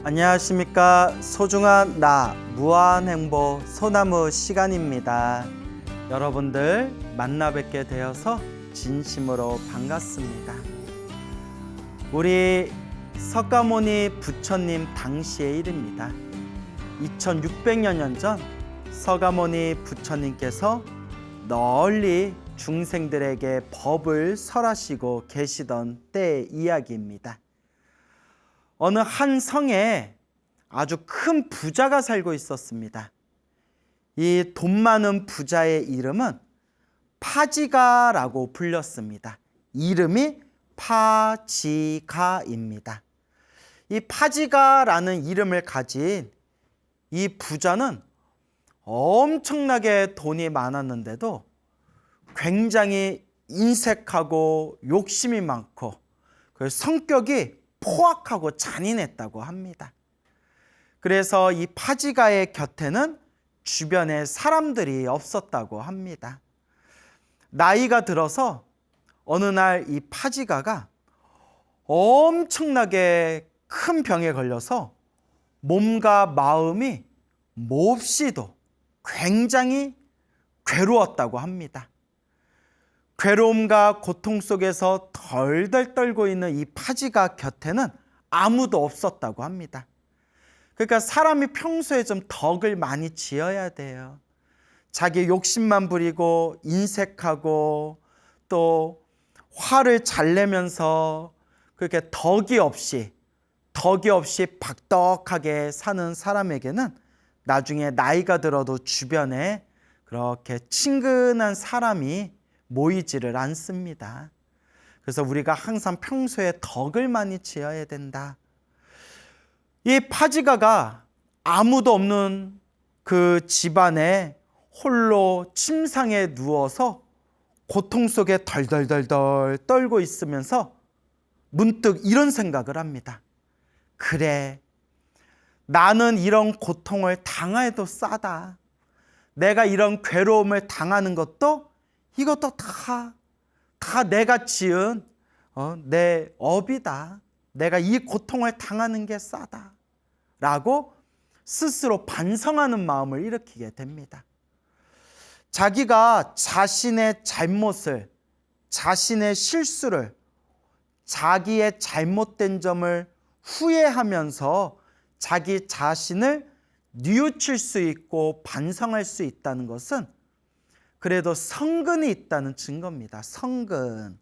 안녕하십니까. 소중한 나 무한행복 소나무 시간입니다. 여러분들 만나 뵙게 되어서 진심으로 반갑습니다. 우리 석가모니 부처님 당시의 일입니다. 2600여 년 전 석가모니 부처님께서 널리 중생들에게 법을 설하시고 계시던 때의 이야기입니다. 어느 한 성에 아주 큰 부자가 살고 있었습니다. 이 돈 많은 부자의 이름은 파지가라고 불렸습니다. 이름이 파지가입니다. 이 파지가라는 이름을 가진 이 부자는 엄청나게 돈이 많았는데도 굉장히 인색하고 욕심이 많고 성격이 포악하고 잔인했다고 합니다. 그래서 이 파지가의 곁에는 주변에 사람들이 없었다고 합니다. 나이가 들어서 어느 날 이 파지가가 엄청나게 큰 병에 걸려서 몸과 마음이 몹시도 굉장히 괴로웠다고 합니다. 괴로움과 고통 속에서 덜덜 떨고 있는 이 파지가 곁에는 아무도 없었다고 합니다. 그러니까 사람이 평소에 좀 덕을 많이 지어야 돼요. 자기 욕심만 부리고 인색하고 또 화를 잘 내면서 그렇게 덕이 없이 박덕하게 사는 사람에게는 나중에 나이가 들어도 주변에 그렇게 친근한 사람이 모이지를 않습니다. 그래서 우리가 항상 평소에 덕을 많이 지어야 된다. 이 파지가가 아무도 없는 그 집안에 홀로 침상에 누워서 고통 속에 덜덜덜덜 떨고 있으면서 문득 이런 생각을 합니다. 그래, 나는 이런 고통을 당해도 싸다. 내가 이런 괴로움을 당하는 것도 이것도 다 내가 지은 내 업이다. 내가 이 고통을 당하는 게 싸다. 라고 스스로 반성하는 마음을 일으키게 됩니다. 자기가 자신의 잘못을, 자신의 실수를, 자기의 잘못된 점을 후회하면서 자기 자신을 뉘우칠 수 있고 반성할 수 있다는 것은 그래도 성근이 있다는 증거입니다. 성근,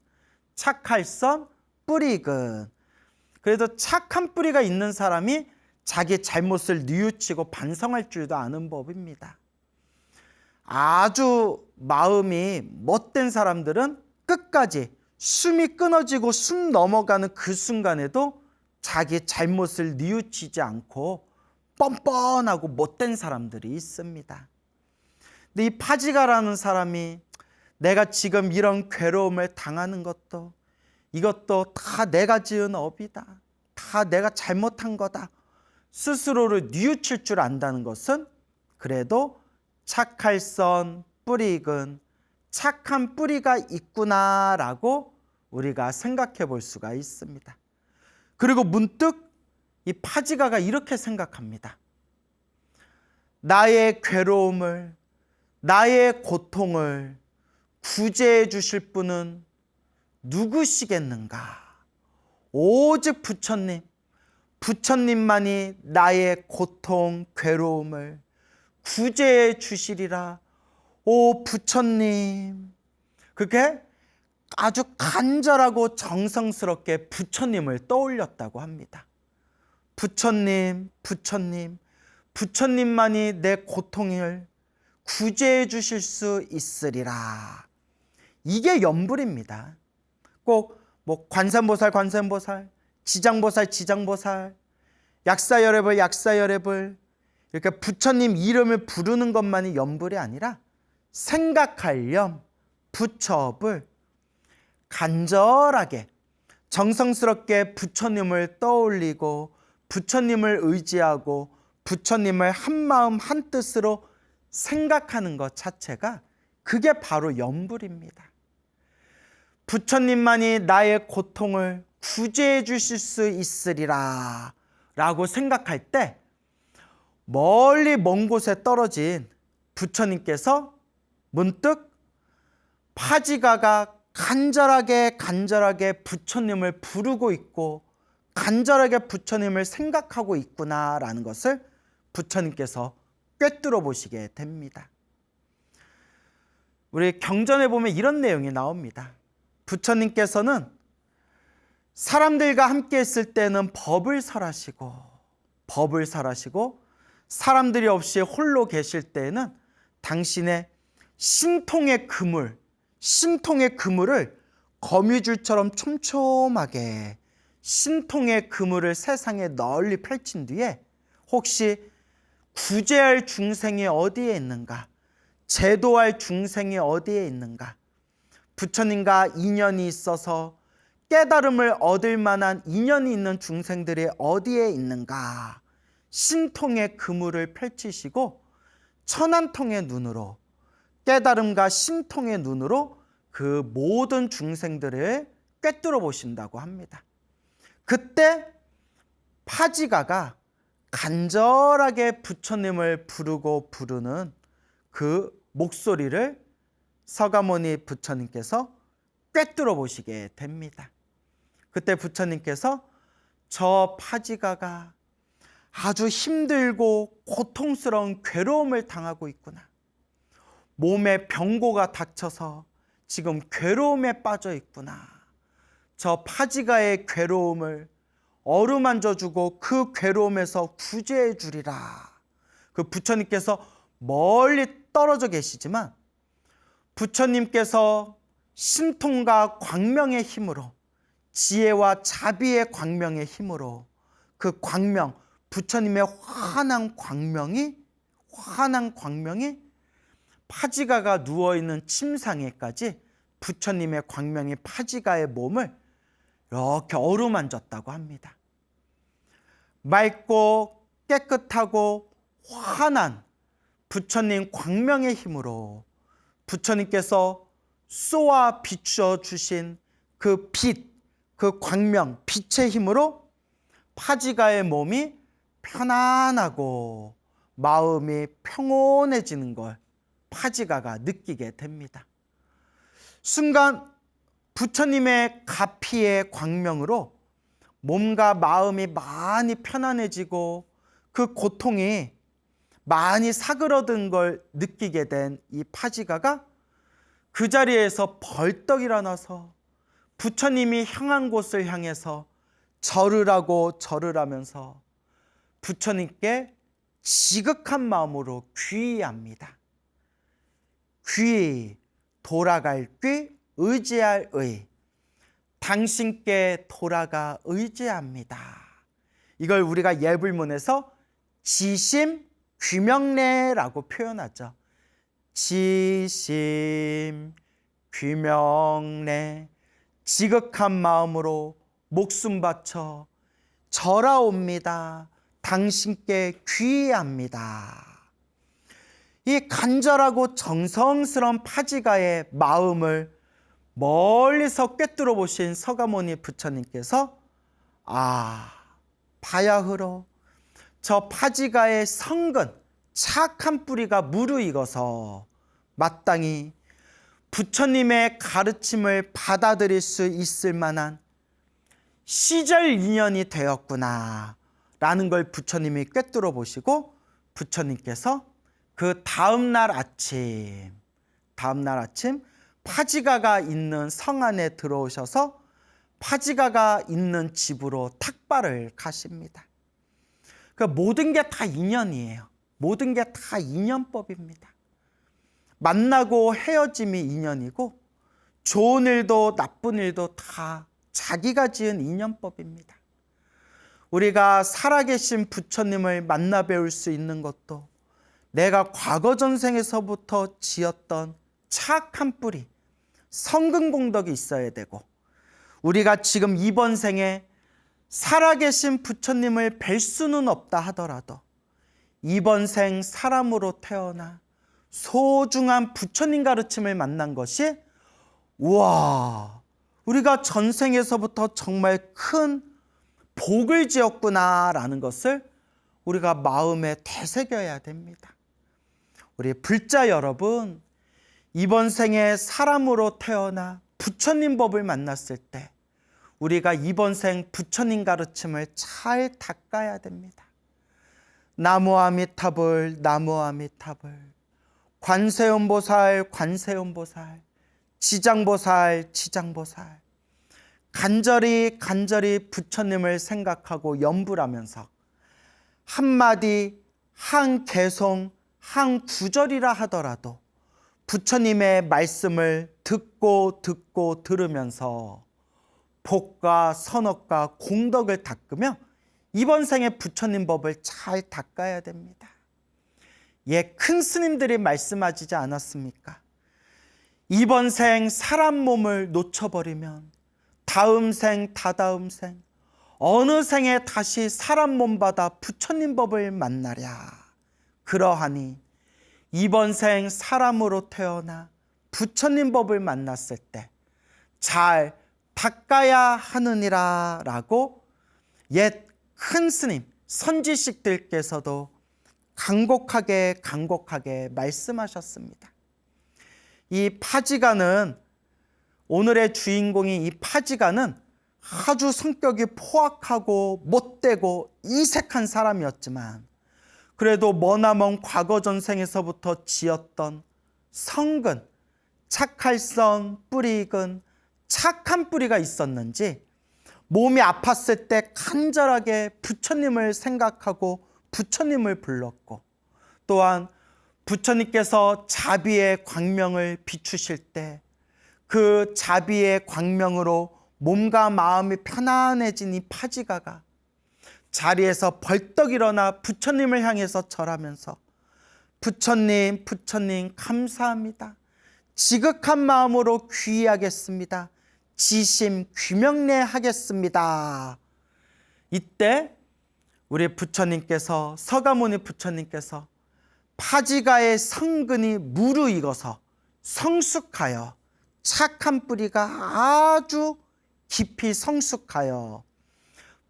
착할선 뿌리근. 그래도 착한 뿌리가 있는 사람이 자기 잘못을 뉘우치고 반성할 줄도 아는 법입니다. 아주 마음이 못된 사람들은 끝까지 숨이 끊어지고 숨 넘어가는 그 순간에도 자기 잘못을 뉘우치지 않고 뻔뻔하고 못된 사람들이 있습니다. 근데 이 파지가라는 사람이 내가 지금 이런 괴로움을 당하는 것도 이것도 다 내가 지은 업이다. 다 내가 잘못한 거다. 스스로를 뉘우칠 줄 안다는 것은 그래도 착할선 뿌리근, 착한 뿌리가 있구나라고 우리가 생각해 볼 수가 있습니다. 그리고 문득 이 파지가가 이렇게 생각합니다. 나의 괴로움을, 나의 고통을 구제해 주실 분은 누구시겠는가? 오직 부처님, 부처님만이 나의 고통, 괴로움을 구제해 주시리라. 오 부처님. 그게 아주 간절하고 정성스럽게 부처님을 떠올렸다고 합니다. 부처님, 부처님, 부처님만이 내 고통을 구제해 주실 수 있으리라. 이게 염불입니다. 꼭 관세음보살, 관세음보살, 지장보살, 지장보살, 약사여래불, 약사여래불 이렇게 부처님 이름을 부르는 것만이 염불이 아니라 생각할 염, 부처불, 간절하게 정성스럽게 부처님을 떠올리고 부처님을 의지하고 부처님을 한마음 한뜻으로 생각하는 것 자체가 그게 바로 염불입니다. 부처님만이 나의 고통을 구제해 주실 수 있으리라 라고 생각할 때 멀리 먼 곳에 떨어진 부처님께서 문득 파지가가 간절하게 부처님을 부르고 있고 간절하게 부처님을 생각하고 있구나라는 것을 부처님께서 꿰뚫어 보시게 됩니다. 우리 경전에 보면 이런 내용이 나옵니다. 부처님께서는 사람들과 함께 있을 때는 법을 설하시고 사람들이 없이 홀로 계실 때에는 당신의 신통의 그물을 거미줄처럼 촘촘하게 신통의 그물을 세상에 널리 펼친 뒤에 혹시 구제할 중생이 어디에 있는가, 제도할 중생이 어디에 있는가, 부처님과 인연이 있어서 깨달음을 얻을 만한 인연이 있는 중생들이 어디에 있는가, 신통의 그물을 펼치시고 천안통의 눈으로, 깨달음과 신통의 눈으로 그 모든 중생들을 꿰뚫어 보신다고 합니다. 그때 파지가가 간절하게 부처님을 부르는 그 목소리를 서가모니 부처님께서 꿰뚫어 보시게 됩니다. 그때 부처님께서 저 파지가가 아주 힘들고 고통스러운 괴로움을 당하고 있구나. 몸에 병고가 닥쳐서 지금 괴로움에 빠져 있구나. 저 파지가의 괴로움을 어루만져주고 그 괴로움에서 구제해 주리라. 그 부처님께서 멀리 떨어져 계시지만 부처님께서 신통과 광명의 힘으로, 지혜와 자비의 광명의 힘으로 그 광명, 부처님의 환한 광명이 파지가가 누워있는 침상에까지 부처님의 광명이 파지가의 몸을 이렇게 어루만졌다고 합니다. 맑고 깨끗하고 환한 부처님 광명의 힘으로 부처님께서 쏘아 비추어 주신 그 빛, 그 광명, 빛의 힘으로 파지가의 몸이 편안하고 마음이 평온해지는 걸 파지가가 느끼게 됩니다. 순간 부처님의 가피의 광명으로 몸과 마음이 많이 편안해지고 그 고통이 많이 사그러든 걸 느끼게 된 이 파지가가 그 자리에서 벌떡 일어나서 부처님이 향한 곳을 향해서 절을 하면서 부처님께 지극한 마음으로 귀의합니다. 귀, 돌아갈 귀, 의지할 의. 당신께 돌아가 의지합니다. 이걸 우리가 예불문에서 지심 귀명례라고 표현하죠. 지심 귀명례, 지극한 마음으로 목숨 바쳐 절하옵니다. 당신께 귀의합니다. 이 간절하고 정성스러운 파지가의 마음을 멀리서 꿰뚫어 보신 서가모니 부처님께서 바야흐로 저 파지가의 성근 착한 뿌리가 무르익어서 마땅히 부처님의 가르침을 받아들일 수 있을 만한 시절 인연이 되었구나 라는 걸 부처님이 꿰뚫어 보시고 부처님께서 그 다음날 아침 파지가가 있는 성 안에 들어오셔서 파지가가 있는 집으로 탁발을 가십니다. 그 모든 게 다 인연이에요. 모든 게 다 인연법입니다. 만나고 헤어짐이 인연이고 좋은 일도 나쁜 일도 다 자기가 지은 인연법입니다. 우리가 살아계신 부처님을 만나 배울 수 있는 것도 내가 과거 전생에서부터 지었던 착한 뿌리, 성근공덕이 있어야 되고 우리가 지금 이번 생에 살아계신 부처님을 뵐 수는 없다 하더라도 이번 생 사람으로 태어나 소중한 부처님 가르침을 만난 것이 우리가 전생에서부터 정말 큰 복을 지었구나라는 것을 우리가 마음에 되새겨야 됩니다. 우리 불자 여러분, 이번 생에 사람으로 태어나 부처님 법을 만났을 때 우리가 이번 생 부처님 가르침을 잘 닦아야 됩니다. 나무아미타불, 나무아미타불, 관세음보살, 관세음보살, 지장보살, 지장보살. 간절히 부처님을 생각하고 염불하면서 한마디, 한 개송, 한 구절이라 하더라도 부처님의 말씀을 듣고 들으면서 복과 선업과 공덕을 닦으며 이번 생에 부처님 법을 잘 닦아야 됩니다. 큰 스님들이 말씀하시지 않았습니까? 이번 생 사람 몸을 놓쳐버리면 다음 생, 다다음 생, 어느 생에 다시 사람 몸 받아 부처님 법을 만나랴. 그러하니 이번 생 사람으로 태어나 부처님 법을 만났을 때 잘 닦아야 하느니라 라고 옛 큰 스님, 선지식들께서도 간곡하게 말씀하셨습니다. 이 파지가는, 오늘의 주인공이 이 파지가는 아주 성격이 포악하고 못되고 이색한 사람이었지만 그래도 머나먼 과거 전생에서부터 지었던 성근, 착할선, 뿌리 익은 착한 뿌리가 있었는지 몸이 아팠을 때 간절하게 부처님을 생각하고 부처님을 불렀고, 또한 부처님께서 자비의 광명을 비추실 때 그 자비의 광명으로 몸과 마음이 편안해진 이 파지가가 자리에서 벌떡 일어나 부처님을 향해서 절하면서 부처님, 부처님 감사합니다. 지극한 마음으로 귀의하겠습니다. 지심 귀명례 하겠습니다. 이때 우리 부처님께서, 서가모니 부처님께서 파지가의 성근이 무르익어서 성숙하여 착한 뿌리가 아주 깊이 성숙하여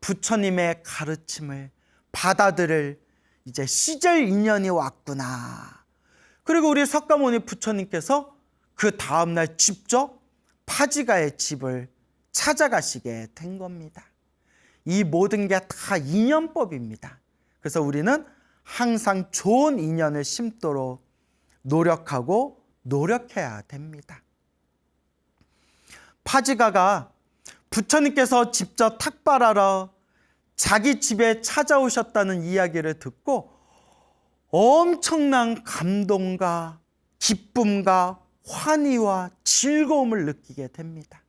부처님의 가르침을 받아들일 이제 시절 인연이 왔구나. 그리고 우리 석가모니 부처님께서 그 다음날 직접 파지가의 집을 찾아가시게 된 겁니다. 이 모든 게 다 인연법입니다. 그래서 우리는 항상 좋은 인연을 심도록 노력해야 됩니다. 파지가가 부처님께서 직접 탁발하러 자기 집에 찾아오셨다는 이야기를 듣고 엄청난 감동과 기쁨과 환희와 즐거움을 느끼게 됩니다.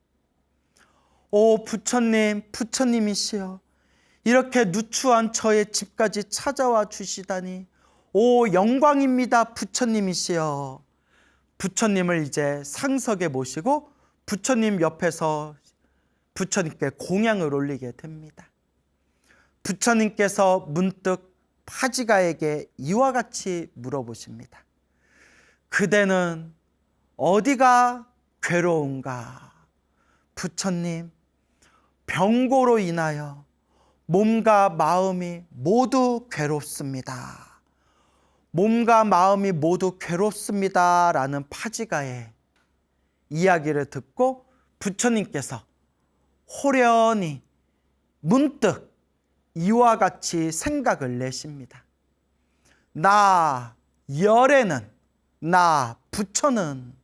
오 부처님, 부처님이시여, 이렇게 누추한 저의 집까지 찾아와 주시다니 오 영광입니다. 부처님이시여. 부처님을 이제 상석에 모시고 부처님 옆에서 부처님께 공양을 올리게 됩니다. 부처님께서 문득 파지가에게 이와 같이 물어보십니다. 그대는 어디가 괴로운가? 부처님, 병고로 인하여 몸과 마음이 모두 괴롭습니다. 몸과 마음이 모두 괴롭습니다. 라는 파지가의 이야기를 듣고 부처님께서 호련히 문득 이와 같이 생각을 내십니다. 나 열에는, 나 부처는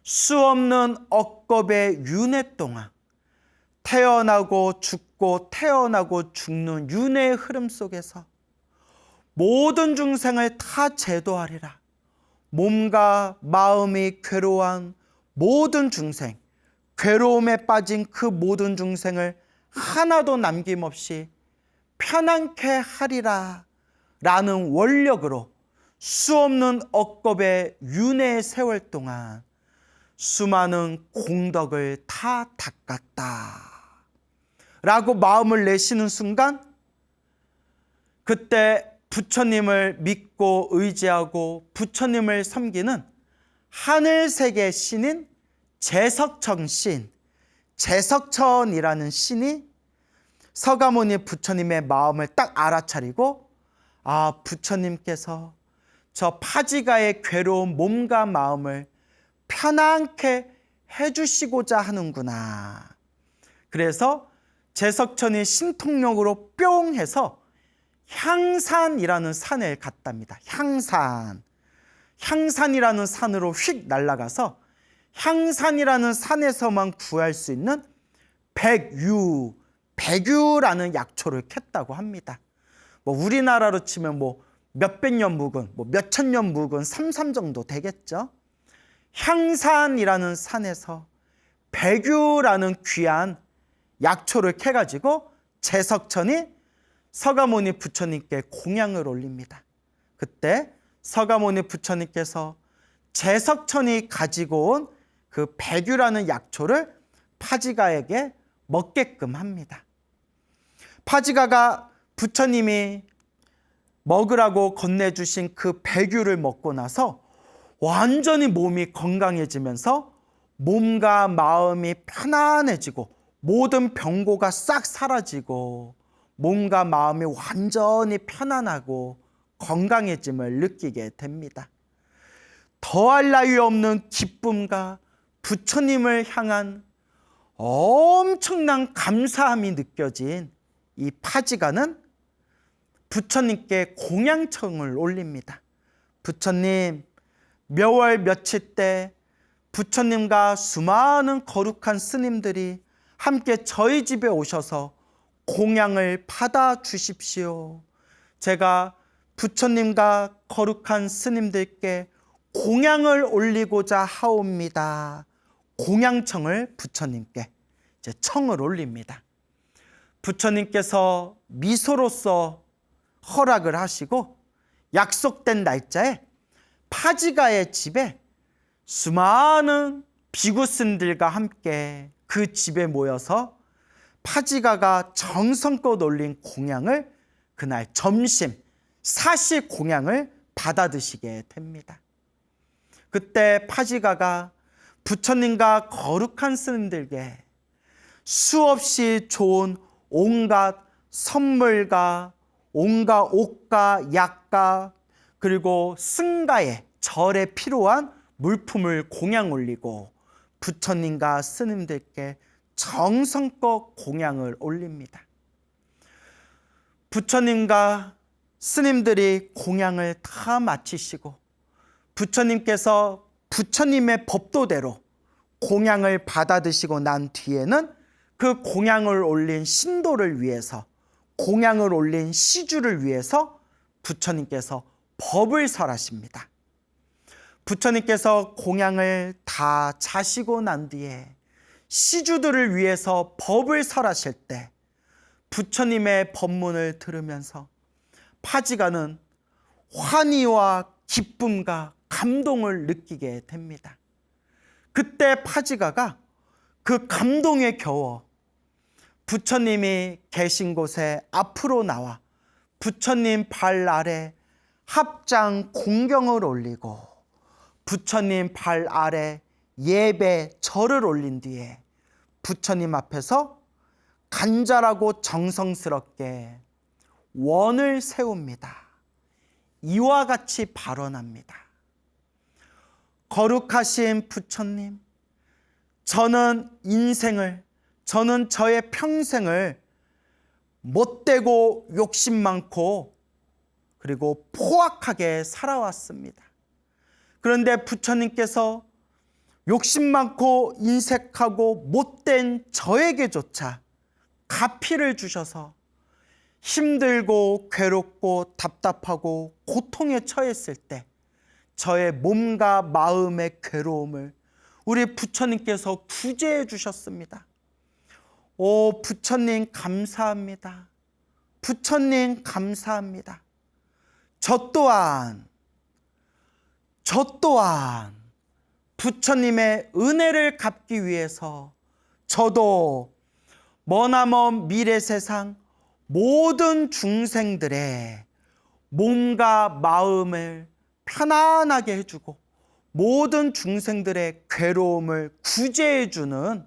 수없는 억겁의 윤회 동안 태어나고 죽고 태어나고 죽는 윤회의 흐름 속에서 모든 중생을 다 제도하리라. 몸과 마음이 괴로운 모든 중생, 괴로움에 빠진 그 모든 중생을 하나도 남김없이 편안케 하리라 라는 원력으로 수없는 억겁의 윤회의 세월 동안 수많은 공덕을 다 닦았다 라고 마음을 내시는 순간, 그때 부처님을 믿고 의지하고 부처님을 섬기는 하늘세계 신인 제석천 신, 제석천이라는 신이 서가모니 부처님의 마음을 딱 알아차리고, 아, 부처님께서 저 파지가의 괴로운 몸과 마음을 편안케 해주시고자 하는구나. 그래서 제석천이 신통력으로 뿅 해서 향산이라는 산을 갔답니다. 향산이라는 산으로 휙 날아가서 향산이라는 산에서만 구할 수 있는 백유라는 약초를 캤다고 합니다. 뭐 우리나라로 치면 뭐 몇백 년 묵은, 뭐 몇천 년 묵은 삼삼 정도 되겠죠. 향산이라는 산에서 백유라는 귀한 약초를 캐가지고 제석천이 서가모니 부처님께 공양을 올립니다. 그때 서가모니 부처님께서 제석천이 가지고 온 그 백유라는 약초를 파지가에게 먹게끔 합니다. 파지가가 부처님이 먹으라고 건네주신 그 백유를 먹고 나서 완전히 몸이 건강해지면서 몸과 마음이 편안해지고 모든 병고가 싹 사라지고 몸과 마음이 완전히 편안하고 건강해짐을 느끼게 됩니다. 더할 나위 없는 기쁨과 부처님을 향한 엄청난 감사함이 느껴진 이 파지가는 부처님께 공양청을 올립니다. 부처님, 몇월 며칠 때 부처님과 수많은 거룩한 스님들이 함께 저희 집에 오셔서 공양을 받아 주십시오. 제가 부처님과 거룩한 스님들께 공양을 올리고자 하옵니다. 공양청을 부처님께 이제 청을 올립니다. 부처님께서 미소로써 허락을 하시고 약속된 날짜에 파지가의 집에 수많은 비구스님들과 함께 그 집에 모여서 파지가가 정성껏 올린 공양을 그날 점심 사시 공양을 받아 드시게 됩니다. 그때 파지가가 부처님과 거룩한 스님들께 수없이 좋은 온갖 선물과 온갖 옷과 약과 그리고 승가에 절에 필요한 물품을 공양 올리고 부처님과 스님들께 정성껏 공양을 올립니다. 부처님과 스님들이 공양을 다 마치시고 부처님께서 부처님의 법도대로 공양을 받아 드시고 난 뒤에는 그 공양을 올린 신도를 위해서 공양을 올린 시주를 위해서 부처님께서 법을 설하십니다. 부처님께서 공양을 다 자시고 난 뒤에 시주들을 위해서 법을 설하실 때 부처님의 법문을 들으면서 파지가는 환희와 기쁨과 감동을 느끼게 됩니다. 그때 파지가가 그 감동에 겨워 부처님이 계신 곳에 앞으로 나와 부처님 발 아래 합장 공경을 올리고 부처님 발 아래 예배 절을 올린 뒤에 부처님 앞에서 간절하고 정성스럽게 원을 세웁니다. 이와 같이 발언합니다. 거룩하신 부처님, 저는 저의 평생을 못되고 욕심 많고 그리고 포악하게 살아왔습니다. 그런데 부처님께서 욕심 많고 인색하고 못된 저에게조차 가피를 주셔서 힘들고 괴롭고 답답하고 고통에 처했을 때 저의 몸과 마음의 괴로움을 우리 부처님께서 구제해 주셨습니다. 오, 부처님 감사합니다. 부처님 감사합니다. 저 또한 부처님의 은혜를 갚기 위해서 저도 머나먼 미래 세상 모든 중생들의 몸과 마음을 편안하게 해주고 모든 중생들의 괴로움을 구제해주는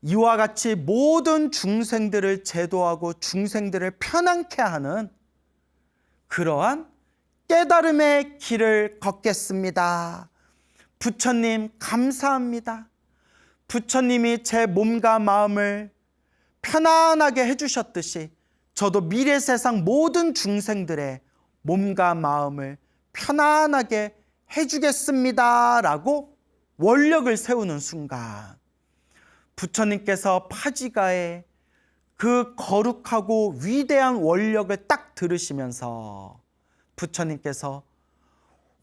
이와 같이 모든 중생들을 제도하고 중생들을 편안케 하는 그러한 깨달음의 길을 걷겠습니다. 부처님 감사합니다. 부처님이 제 몸과 마음을 편안하게 해주셨듯이 저도 미래 세상 모든 중생들의 몸과 마음을 편안하게 해주겠습니다 라고 원력을 세우는 순간 부처님께서 파지가의 그 거룩하고 위대한 원력을 딱 들으시면서 부처님께서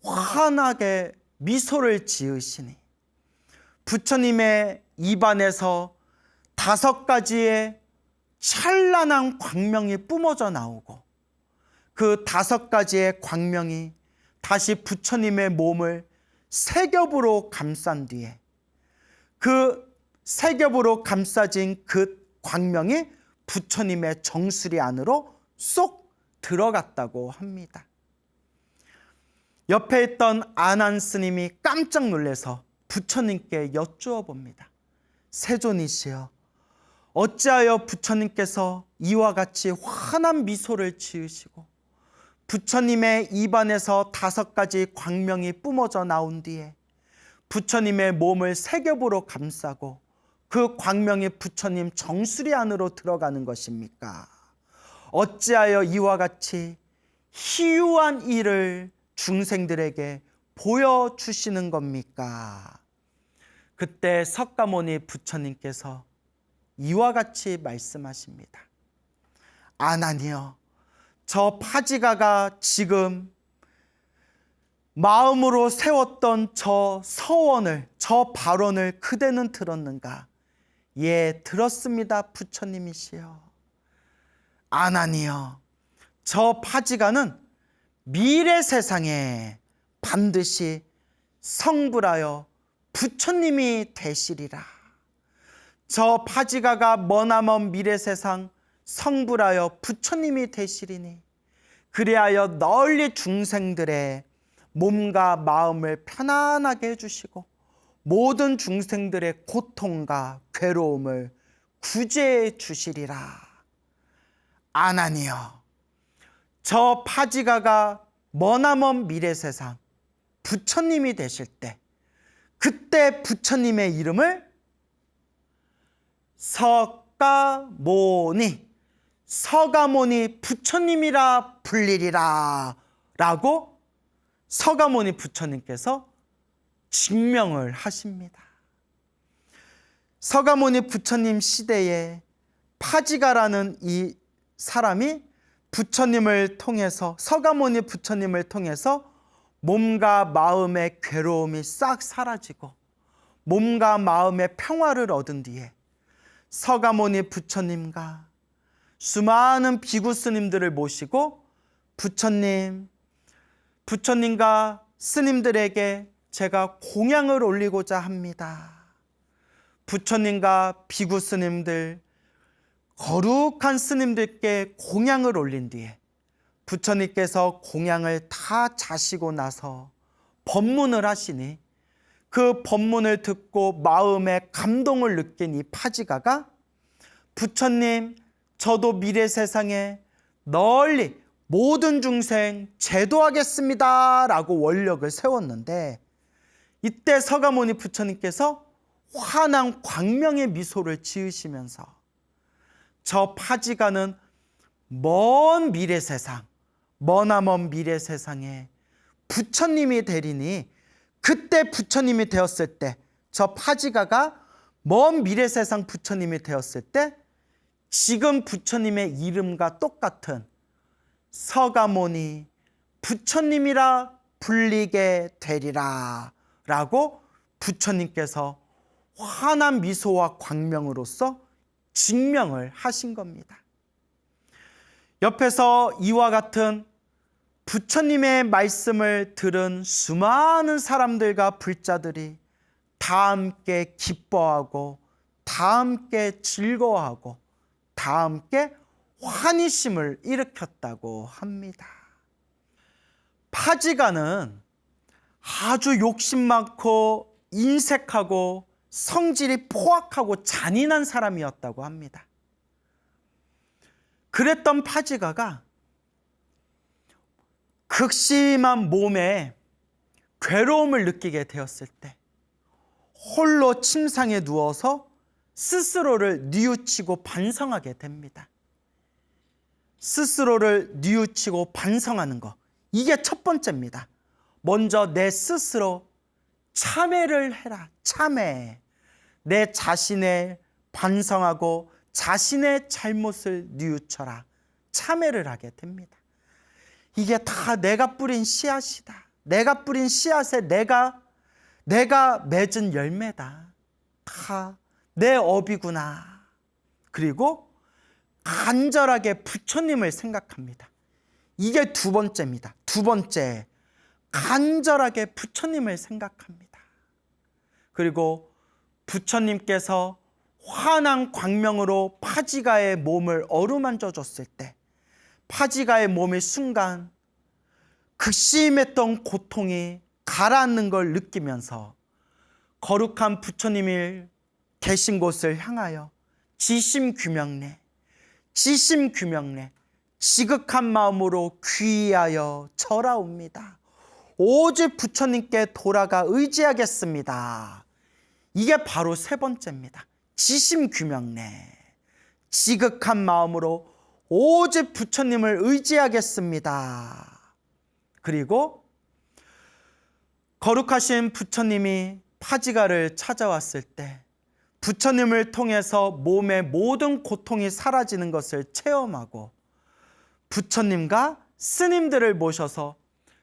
환하게 미소를 지으시니 부처님의 입안에서 5가지의 찬란한 광명이 뿜어져 나오고 그 5가지의 광명이 다시 부처님의 몸을 세 겹으로 감싼 뒤에 그 세 겹으로 감싸진 그 광명이 부처님의 정수리 안으로 쏙 들어갔다고 합니다. 옆에 있던 아난 스님이 깜짝 놀라서 부처님께 여쭈어 봅니다. 세존이시여, 어찌하여 부처님께서 이와 같이 환한 미소를 지으시고 부처님의 입안에서 5가지 광명이 뿜어져 나온 뒤에 부처님의 몸을 세 겹으로 감싸고 그 광명이 부처님 정수리 안으로 들어가는 것입니까? 어찌하여 이와 같이 희유한 일을 중생들에게 보여주시는 겁니까? 그때 석가모니 부처님께서 이와 같이 말씀하십니다. 아난이여, 저 파지가가 지금 마음으로 세웠던 저 서원을, 저 발언을 그대는 들었는가? 예, 들었습니다. 부처님이시여. 아난이여, 저 파지가는 미래 세상에 반드시 성불하여 부처님이 되시리라. 저 파지가가 머나먼 미래 세상 성불하여 부처님이 되시리니 그리하여 널리 중생들의 몸과 마음을 편안하게 해주시고 모든 중생들의 고통과 괴로움을 구제해 주시리라. 아난이여, 저 파지가가 머나먼 미래 세상 부처님이 되실 때 그때 부처님의 이름을 석가모니, 서가모니 부처님이라 불리리라 라고 서가모니 부처님께서 증명을 하십니다. 서가모니 부처님 시대에 파지가라는 이 사람이 부처님을 통해서, 서가모니 부처님을 통해서 몸과 마음의 괴로움이 싹 사라지고 몸과 마음의 평화를 얻은 뒤에 서가모니 부처님과 수많은 비구 스님들을 모시고 부처님과 스님들에게 제가 공양을 올리고자 합니다. 부처님과 비구 스님들, 거룩한 스님들께 공양을 올린 뒤에 부처님께서 공양을 다 자시고 나서 법문을 하시니 그 법문을 듣고 마음에 감동을 느낀 이 파지가가 부처님, 저도 미래 세상에 널리 모든 중생 제도하겠습니다 라고 원력을 세웠는데 이때 서가모니 부처님께서 환한 광명의 미소를 지으시면서 저 파지가는 먼 미래 세상, 머나먼 미래 세상에 부처님이 되리니 그때 부처님이 되었을 때, 저 파지가가 먼 미래 세상 부처님이 되었을 때 지금 부처님의 이름과 똑같은 서가모니 부처님이라 불리게 되리라 라고 부처님께서 환한 미소와 광명으로서 증명을 하신 겁니다. 옆에서 이와 같은 부처님의 말씀을 들은 수많은 사람들과 불자들이 다 함께 기뻐하고 다 함께 즐거워하고 다 함께 환희심을 일으켰다고 합니다. 파지가는 아주 욕심 많고 인색하고 성질이 포악하고 잔인한 사람이었다고 합니다. 그랬던 파지가가 극심한 몸에 괴로움을 느끼게 되었을 때 홀로 침상에 누워서 스스로를 뉘우치고 반성하게 됩니다. 스스로를 뉘우치고 반성하는 것, 이게 첫 번째입니다. 먼저 내 스스로 참회를 해라. 참회. 내 자신을 반성하고 자신의 잘못을 뉘우쳐라. 참회를 하게 됩니다. 이게 다 내가 뿌린 씨앗이다. 내가 뿌린 씨앗에 내가 맺은 열매다. 다 내 업이구나. 그리고 간절하게 부처님을 생각합니다. 이게 두 번째입니다. 두 번째, 간절하게 부처님을 생각합니다. 그리고 부처님께서 환한 광명으로 파지가의 몸을 어루만져 줬을 때 파지가의 몸이 순간 극심했던 고통이 가라앉는 걸 느끼면서 거룩한 부처님이 계신 곳을 향하여 지심규명래, 지극한 마음으로 귀하여 절하옵니다. 오직 부처님께 돌아가 의지하겠습니다. 이게 바로 세 번째입니다. 지심규명래, 지극한 마음으로 오직 부처님을 의지하겠습니다. 그리고 거룩하신 부처님이 파지가를 찾아왔을 때 부처님을 통해서 몸의 모든 고통이 사라지는 것을 체험하고 부처님과 스님들을 모셔서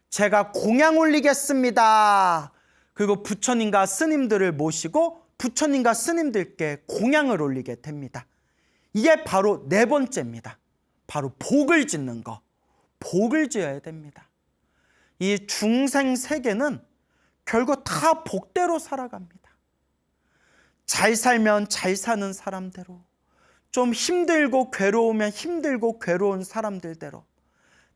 제가 공양 올리겠습니다. 그리고 부처님과 스님들을 모시고 부처님과 스님들께 공양을 올리게 됩니다. 이게 바로 네 번째입니다. 바로 복을 짓는 것. 복을 지어야 됩니다. 이 중생 세계는 결국 다 복대로 살아갑니다. 잘 살면 잘 사는 사람대로, 좀 힘들고 괴로우면 힘들고 괴로운 사람들대로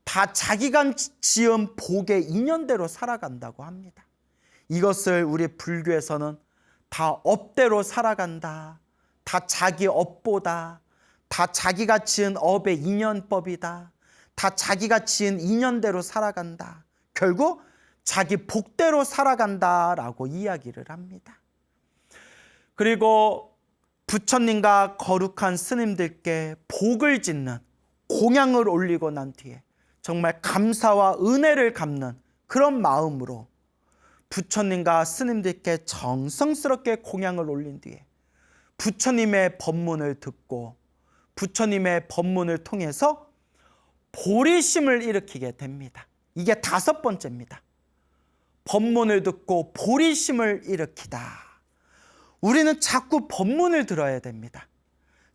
다 자기가 지은 복의 인연대로 살아간다고 합니다. 이것을 우리 불교에서는 다 업대로 살아간다, 다 자기 업보다, 다 자기가 지은 업의 인연법이다, 다 자기가 지은 인연대로 살아간다, 결국 자기 복대로 살아간다라고 이야기를 합니다. 그리고 부처님과 거룩한 스님들께 복을 짓는, 공양을 올리고 난 뒤에 정말 감사와 은혜를 갚는 그런 마음으로 부처님과 스님들께 정성스럽게 공양을 올린 뒤에 부처님의 법문을 듣고 부처님의 법문을 통해서 보리심을 일으키게 됩니다. 이게 다섯 번째입니다. 법문을 듣고 보리심을 일으키다. 우리는 자꾸 법문을 들어야 됩니다.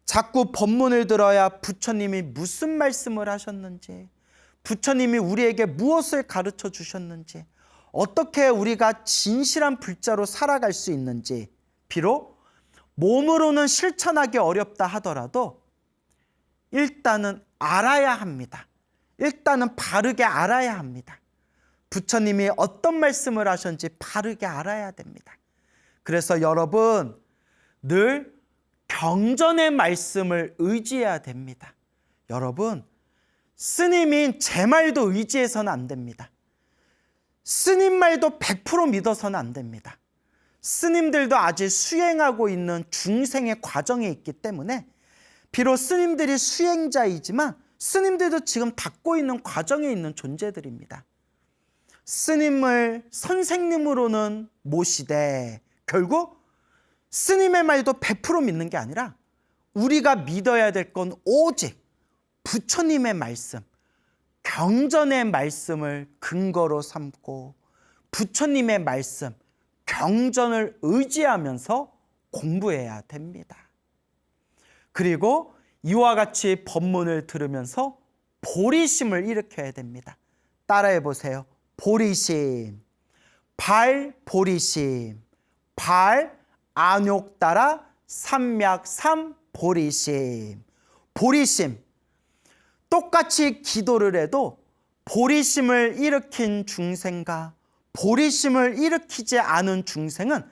자꾸 법문을 들어야 부처님이 무슨 말씀을 하셨는지, 부처님이 우리에게 무엇을 가르쳐 주셨는지, 어떻게 우리가 진실한 불자로 살아갈 수 있는지, 비록 몸으로는 실천하기 어렵다 하더라도 일단은 알아야 합니다. 일단은 바르게 알아야 합니다. 부처님이 어떤 말씀을 하셨는지 바르게 알아야 됩니다. 그래서 여러분, 늘 경전의 말씀을 의지해야 됩니다. 여러분, 스님인 제 말도 의지해서는 안 됩니다. 스님 말도 100% 믿어서는 안 됩니다. 스님들도 아직 수행하고 있는 중생의 과정에 있기 때문에 비록 스님들이 수행자이지만 스님들도 지금 닦고 있는 과정에 있는 존재들입니다. 스님을 선생님으로는 모시되 결국 스님의 말도 100% 믿는 게 아니라 우리가 믿어야 될 건 오직 부처님의 말씀, 경전의 말씀을 근거로 삼고 부처님의 말씀, 경전을 의지하면서 공부해야 됩니다. 그리고 이와 같이 법문을 들으면서 보리심을 일으켜야 됩니다. 따라해 보세요. 보리심, 발보리심, 발 안욕 따라 삼맥삼 보리심. 보리심, 똑같이 기도를 해도 보리심을 일으킨 중생과 보리심을 일으키지 않은 중생은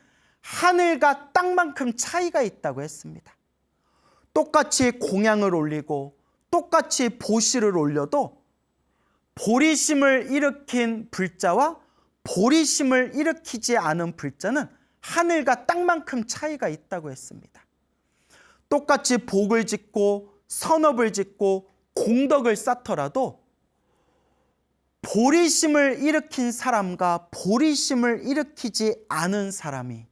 하늘과 땅만큼 차이가 있다고 했습니다. 똑같이 공양을 올리고 똑같이 보시를 올려도 보리심을 일으킨 불자와 보리심을 일으키지 않은 불자는 하늘과 땅만큼 차이가 있다고 했습니다. 똑같이 복을 짓고 선업을 짓고 공덕을 쌓더라도 보리심을 일으킨 사람과 보리심을 일으키지 않은 사람이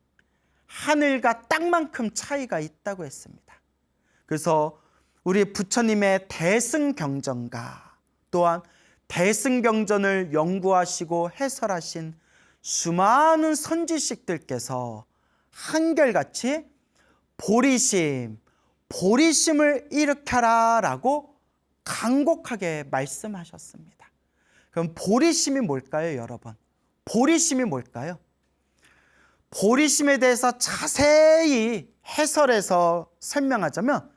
하늘과 땅만큼 차이가 있다고 했습니다. 그래서 우리 부처님의 대승경전가 또한 대승경전을 연구하시고 해설하신 수많은 선지식들께서 한결같이 보리심을 일으켜라 라고 간곡하게 말씀하셨습니다. 그럼 보리심이 뭘까요, 여러분? 보리심이 뭘까요? 보리심에 대해서 자세히 해설해서 설명하자면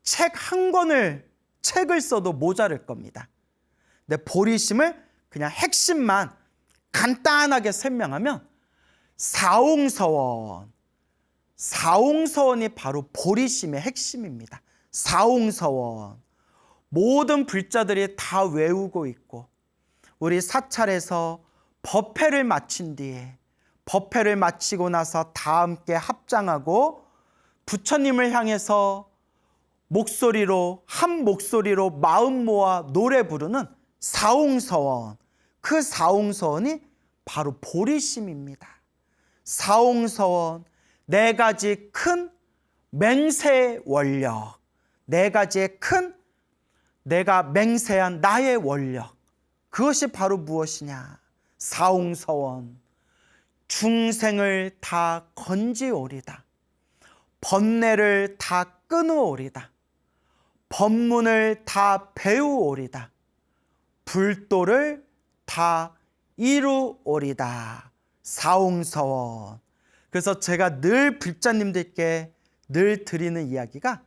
책 한 권을 책을 써도 모자랄 겁니다. 근데 보리심을 그냥 핵심만 간단하게 설명하면 사홍서원이 바로 보리심의 핵심입니다. 사홍서원. 모든 불자들이 다 외우고 있고 우리 사찰에서 법회를 마친 뒤에 법회를 마치고 나서 다 함께 합장하고 부처님을 향해서 한 목소리로 마음 모아 노래 부르는 사홍서원. 그 사홍서원이 바로 보리심입니다. 사홍서원, 네 가지 큰 맹세 원력, 네 가지의 큰 내가 맹세한 나의 원력, 그것이 바로 무엇이냐? 사홍서원. 중생을 다 건지오리다. 번뇌를 다 끊으오리다. 법문을 다 배우오리다. 불도를 다 이루오리다. 사홍서원. 그래서 제가 늘 불자님들께 늘 드리는 이야기가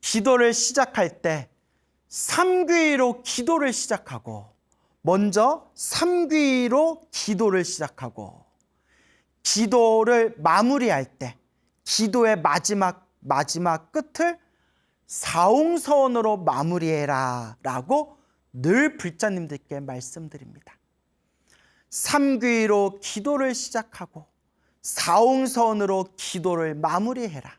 기도를 시작할 때 삼귀로 기도를 시작하고 먼저 삼귀로 기도를 시작하고 기도를 마무리할 때 기도의 마지막 끝을 사홍서원으로 마무리해라 라고 늘 불자님들께 말씀드립니다. 삼귀로 기도를 시작하고 사홍서원으로 기도를 마무리해라.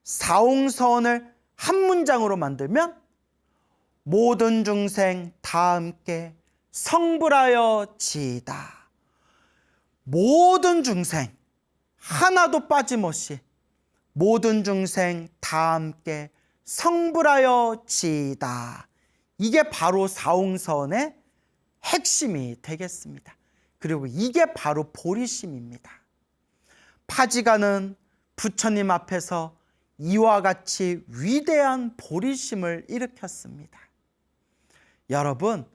사홍서원을 한 문장으로 만들면 모든 중생 다 함께 성불하여 지이다. 모든 중생 하나도 빠짐없이 모든 중생 다 함께 성불하여 지이다. 이게 바로 사홍서원의 핵심이 되겠습니다. 그리고 이게 바로 보리심입니다. 파지가는 부처님 앞에서 이와 같이 위대한 보리심을 일으켰습니다. 여러분,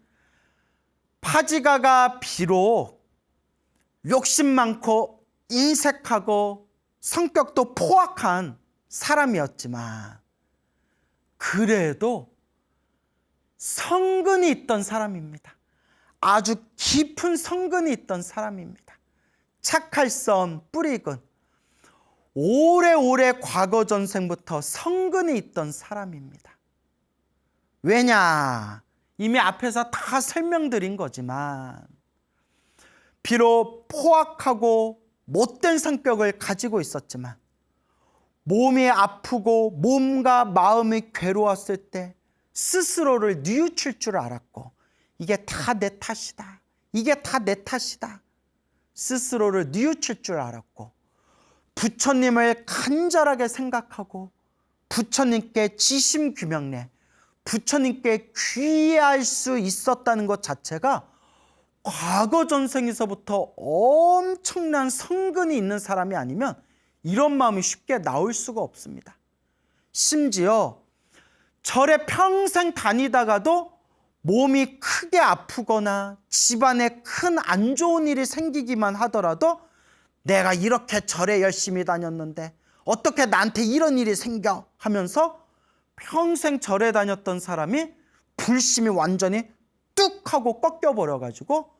파지가가 비록 욕심 많고 인색하고 성격도 포악한 사람이었지만 그래도 성근이 있던 사람입니다. 아주 깊은 성근이 있던 사람입니다. 착할성 뿌리근 오래오래 과거 전생부터 성근이 있던 사람입니다. 왜냐? 이미 앞에서 다 설명드린 거지만 비록 포악하고 못된 성격을 가지고 있었지만 몸이 아프고 몸과 마음이 괴로웠을 때 스스로를 뉘우칠 줄 알았고 이게 다 내 탓이다. 이게 다 내 탓이다. 스스로를 뉘우칠 줄 알았고 부처님을 간절하게 생각하고 부처님께 지심규명내 부처님께 귀의할 수 있었다는 것 자체가 과거 전생에서부터 엄청난 성근이 있는 사람이 아니면 이런 마음이 쉽게 나올 수가 없습니다. 심지어 절에 평생 다니다가도 몸이 크게 아프거나 집안에 큰 안 좋은 일이 생기기만 하더라도 내가 이렇게 절에 열심히 다녔는데 어떻게 나한테 이런 일이 생겨 하면서 평생 절에 다녔던 사람이 불심이 완전히 뚝 하고 꺾여버려가지고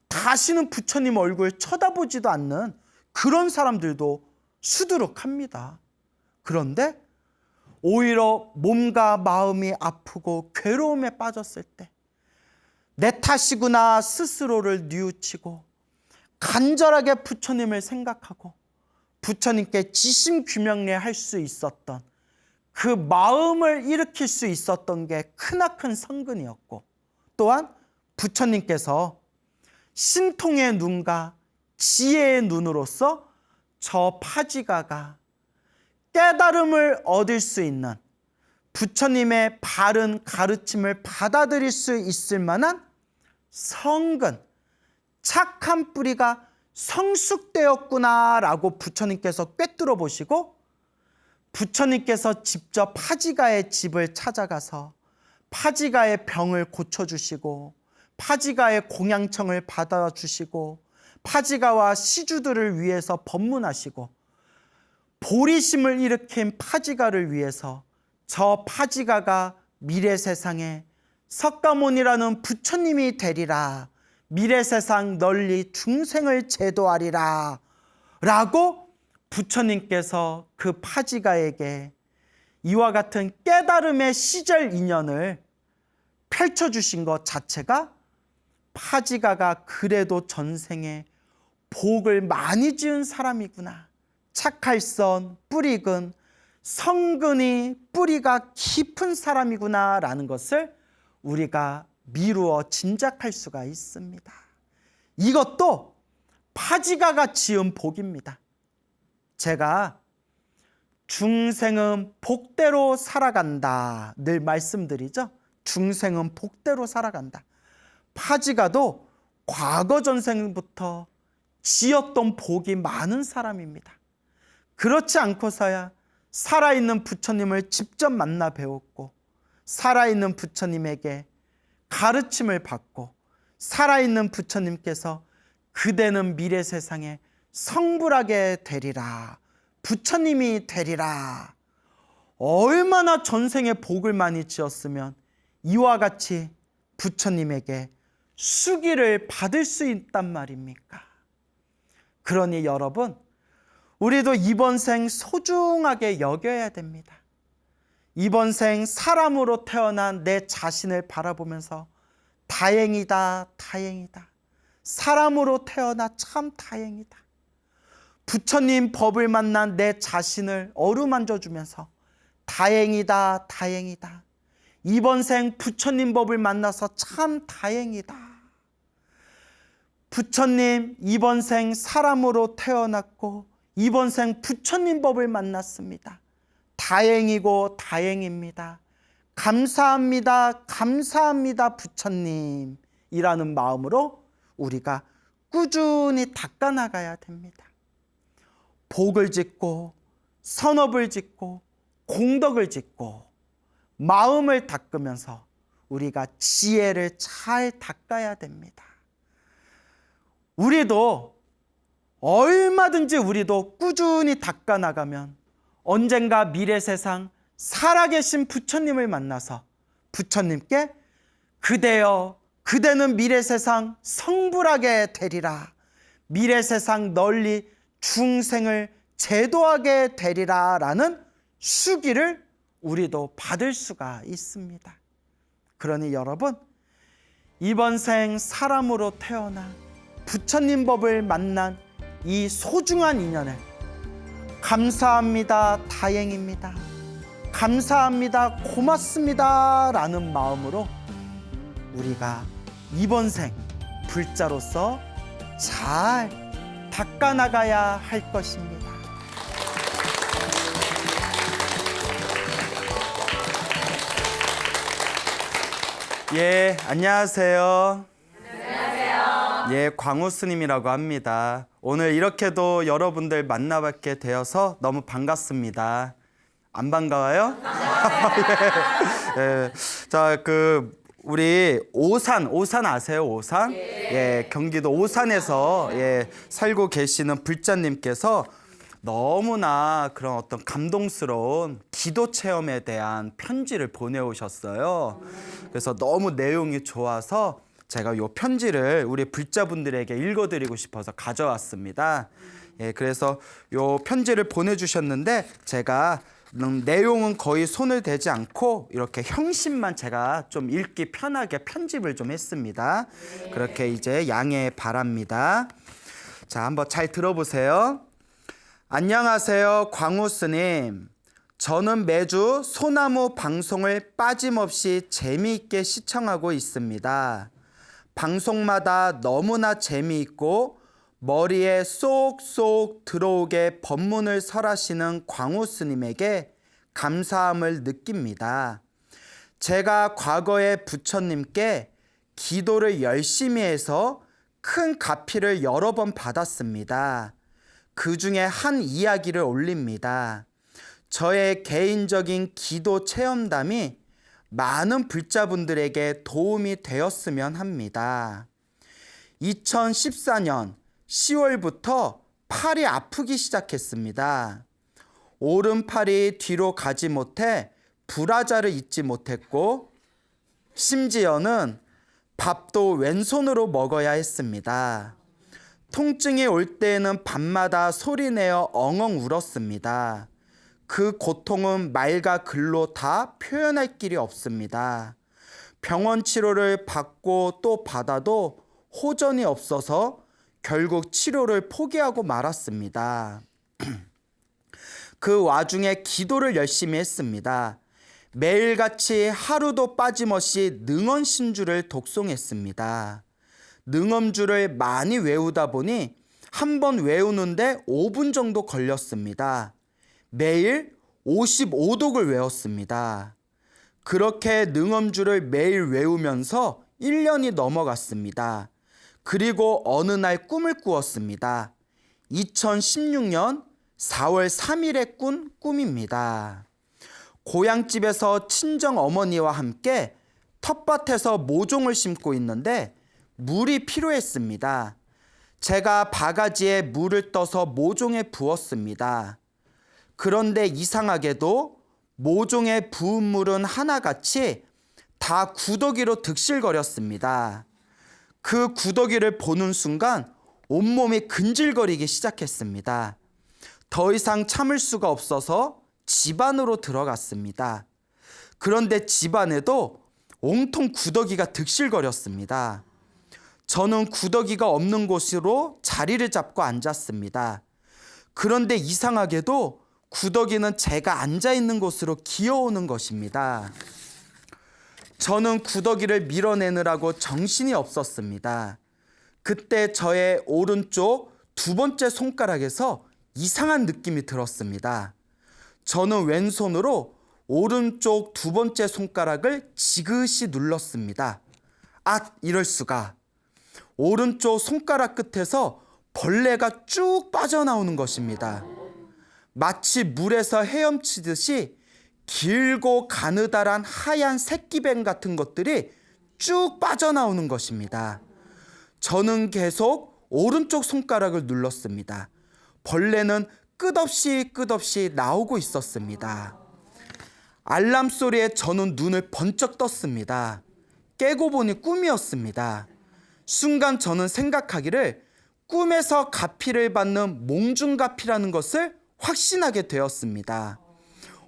다시는 부처님 얼굴 쳐다보지도 않는 그런 사람들도 수두룩합니다. 그런데 오히려 몸과 마음이 아프고 괴로움에 빠졌을 때 내 탓이구나 스스로를 뉘우치고 간절하게 부처님을 생각하고 부처님께 지심규명례 할 수 있었던 그 마음을 일으킬 수 있었던 게 크나큰 성근이었고, 또한 부처님께서 신통의 눈과 지혜의 눈으로서 저 파지가가 깨달음을 얻을 수 있는 부처님의 바른 가르침을 받아들일 수 있을 만한 성근, 착한 뿌리가 성숙되었구나라고 부처님께서 꿰뚫어 보시고 부처님께서 직접 파지가의 집을 찾아가서 파지가의 병을 고쳐주시고 파지가의 공양청을 받아주시고 파지가와 시주들을 위해서 법문하시고 보리심을 일으킨 파지가를 위해서 저 파지가가 미래 세상에 석가모니라는 부처님이 되리라, 미래 세상 널리 중생을 제도하리라 라고 부처님께서 그 파지가에게 이와 같은 깨달음의 시절 인연을 펼쳐주신 것 자체가 파지가가 그래도 전생에 복을 많이 지은 사람이구나, 착할선 뿌리근 성근이 뿌리가 깊은 사람이구나 라는 것을 우리가 미루어 짐작할 수가 있습니다. 이것도 파지가가 지은 복입니다. 제가 중생은 복대로 살아간다 늘 말씀드리죠. 중생은 복대로 살아간다. 파지가도 과거 전생부터 지었던 복이 많은 사람입니다. 그렇지 않고서야 살아있는 부처님을 직접 만나 배웠고 살아있는 부처님에게 가르침을 받고 살아있는 부처님께서 그대는 미래 세상에 성불하게 되리라, 부처님이 되리라, 얼마나 전생에 복을 많이 지었으면 이와 같이 부처님에게 수기를 받을 수 있단 말입니까? 그러니 여러분, 우리도 이번 생 소중하게 여겨야 됩니다. 이번 생 사람으로 태어난 내 자신을 바라보면서 다행이다, 다행이다. 사람으로 태어나 참 다행이다. 부처님 법을 만난 내 자신을 어루만져주면서 다행이다, 다행이다. 이번 생 부처님 법을 만나서 참 다행이다. 부처님 이번 생 사람으로 태어났고 이번 생 부처님 법을 만났습니다. 다행이고 다행입니다. 감사합니다, 감사합니다 부처님 이라는 마음으로 우리가 꾸준히 닦아나가야 됩니다. 복을 짓고 선업을 짓고 공덕을 짓고 마음을 닦으면서 우리가 지혜를 잘 닦아야 됩니다. 얼마든지 우리도 꾸준히 닦아나가면 언젠가 미래 세상 살아계신 부처님을 만나서 부처님께 그대여, 그대는 미래 세상 성불하게 되리라, 미래 세상 널리 중생을 제도하게 되리라 라는 수기를 우리도 받을 수가 있습니다. 그러니 여러분, 이번 생 사람으로 태어나 부처님 법을 만난 이 소중한 인연을 감사합니다, 다행입니다, 감사합니다, 고맙습니다 라는 마음으로 우리가 이번 생 불자로서 잘 닦아나가야 할 것입니다. 예, 안녕하세요. 예, 광우 스님이라고 합니다. 오늘 이렇게도 여러분들 만나뵙게 되어서 너무 반갑습니다. 안 반가워요? 예. 예. 자, 우리 오산 아세요? 오산? 예, 경기도 오산에서 살고 계시는 불자님께서 너무나 그런 어떤 감동스러운 기도 체험에 대한 편지를 보내오셨어요. 그래서 너무 내용이 좋아서 제가 요 편지를 우리 불자분들에게 읽어드리고 싶어서 가져왔습니다. 예, 그래서 요 편지를 보내주셨는데 제가 내용은 거의 손을 대지 않고 이렇게 형식만 제가 좀 읽기 편하게 편집을 좀 했습니다. 그렇게 이제 양해 바랍니다. 자, 한번 잘 들어보세요. 안녕하세요, 광우 스님. 저는 매주 소나무 방송을 빠짐없이 재미있게 시청하고 있습니다. 방송마다 너무나 재미있고 머리에 쏙쏙 들어오게 법문을 설하시는 광우 스님에게 감사함을 느낍니다. 제가 과거에 부처님께 기도를 열심히 해서 큰 가피를 여러 번 받았습니다. 그 중에 한 이야기를 올립니다. 저의 개인적인 기도 체험담이 많은 불자분들에게 도움이 되었으면 합니다. 2014년 10월부터 팔이 아프기 시작했습니다. 오른팔이 뒤로 가지 못해 불화자를 잊지 못했고 심지어는 밥도 왼손으로 먹어야 했습니다. 통증이 올 때에는 밤마다 소리내어 엉엉 울었습니다. 그 고통은 말과 글로 다 표현할 길이 없습니다. 병원 치료를 받고 또 받아도 호전이 없어서 결국 치료를 포기하고 말았습니다. 그 와중에 기도를 열심히 했습니다. 매일같이 하루도 빠짐없이 능언신주를 독송했습니다. 능엄주를 많이 외우다 보니 한 번 외우는데 5분 정도 걸렸습니다. 매일 55독을 외웠습니다. 그렇게 능엄주를 매일 외우면서 1년이 넘어갔습니다. 그리고 어느 날 꿈을 꾸었습니다. 2016년 4월 3일에 꾼 꿈입니다. 고향집에서 친정어머니와 함께 텃밭에서 모종을 심고 있는데 물이 필요했습니다. 제가 바가지에 물을 떠서 모종에 부었습니다. 그런데 이상하게도 모종에 부은 물은 하나같이 다 구더기로 득실거렸습니다. 그 구더기를 보는 순간 온몸이 근질거리기 시작했습니다. 더 이상 참을 수가 없어서 집 안으로 들어갔습니다. 그런데 집 안에도 온통 구더기가 득실거렸습니다. 저는 구더기가 없는 곳으로 자리를 잡고 앉았습니다. 그런데 이상하게도 구더기는 제가 앉아있는 곳으로 기어오는 것입니다. 저는 구더기를 밀어내느라고 정신이 없었습니다. 그때 저의 오른쪽 두 번째 손가락에서 이상한 느낌이 들었습니다. 저는 왼손으로 오른쪽 두 번째 손가락을 지그시 눌렀습니다. 아, 이럴 수가. 오른쪽 손가락 끝에서 벌레가 쭉 빠져나오는 것입니다. 마치 물에서 헤엄치듯이 길고 가느다란 하얀 새끼뱀 같은 것들이 쭉 빠져나오는 것입니다. 저는 계속 오른쪽 손가락을 눌렀습니다. 벌레는 끝없이 나오고 있었습니다. 알람 소리에 저는 눈을 번쩍 떴습니다. 깨고 보니 꿈이었습니다. 순간 저는 생각하기를 꿈에서 가피를 받는 몽중가피라는 것을 확신하게 되었습니다.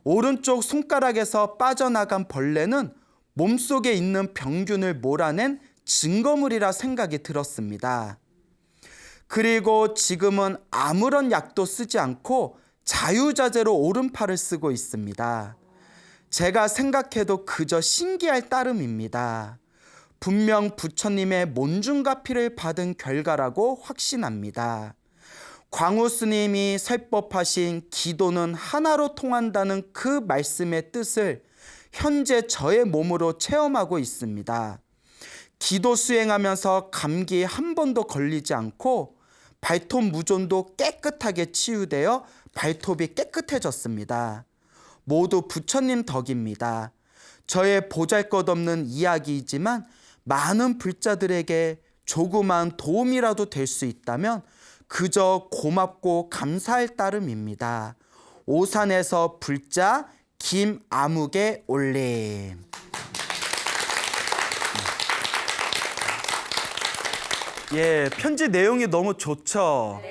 오른쪽 손가락에서 빠져나간 벌레는 몸속에 있는 병균을 몰아낸 증거물이라 생각이 들었습니다. 그리고 지금은 아무런 약도 쓰지 않고 자유자재로 오른팔을 쓰고 있습니다. 제가 생각해도 그저 신기할 따름입니다. 분명 부처님의 몬중가피를 받은 결과라고 확신합니다. 광우 스님이 설법하신 기도는 하나로 통한다는 그 말씀의 뜻을 현재 저의 몸으로 체험하고 있습니다. 기도 수행하면서 감기 한 번도 걸리지 않고 발톱 무좀도 깨끗하게 치유되어 발톱이 깨끗해졌습니다. 모두 부처님 덕입니다. 저의 보잘것없는 이야기이지만 많은 불자들에게 조그만 도움이라도 될 수 있다면 그저 고맙고 감사할 따름입니다. 오산에서 불자 김아묵의 올림. 예, 편지 내용이 너무 좋죠.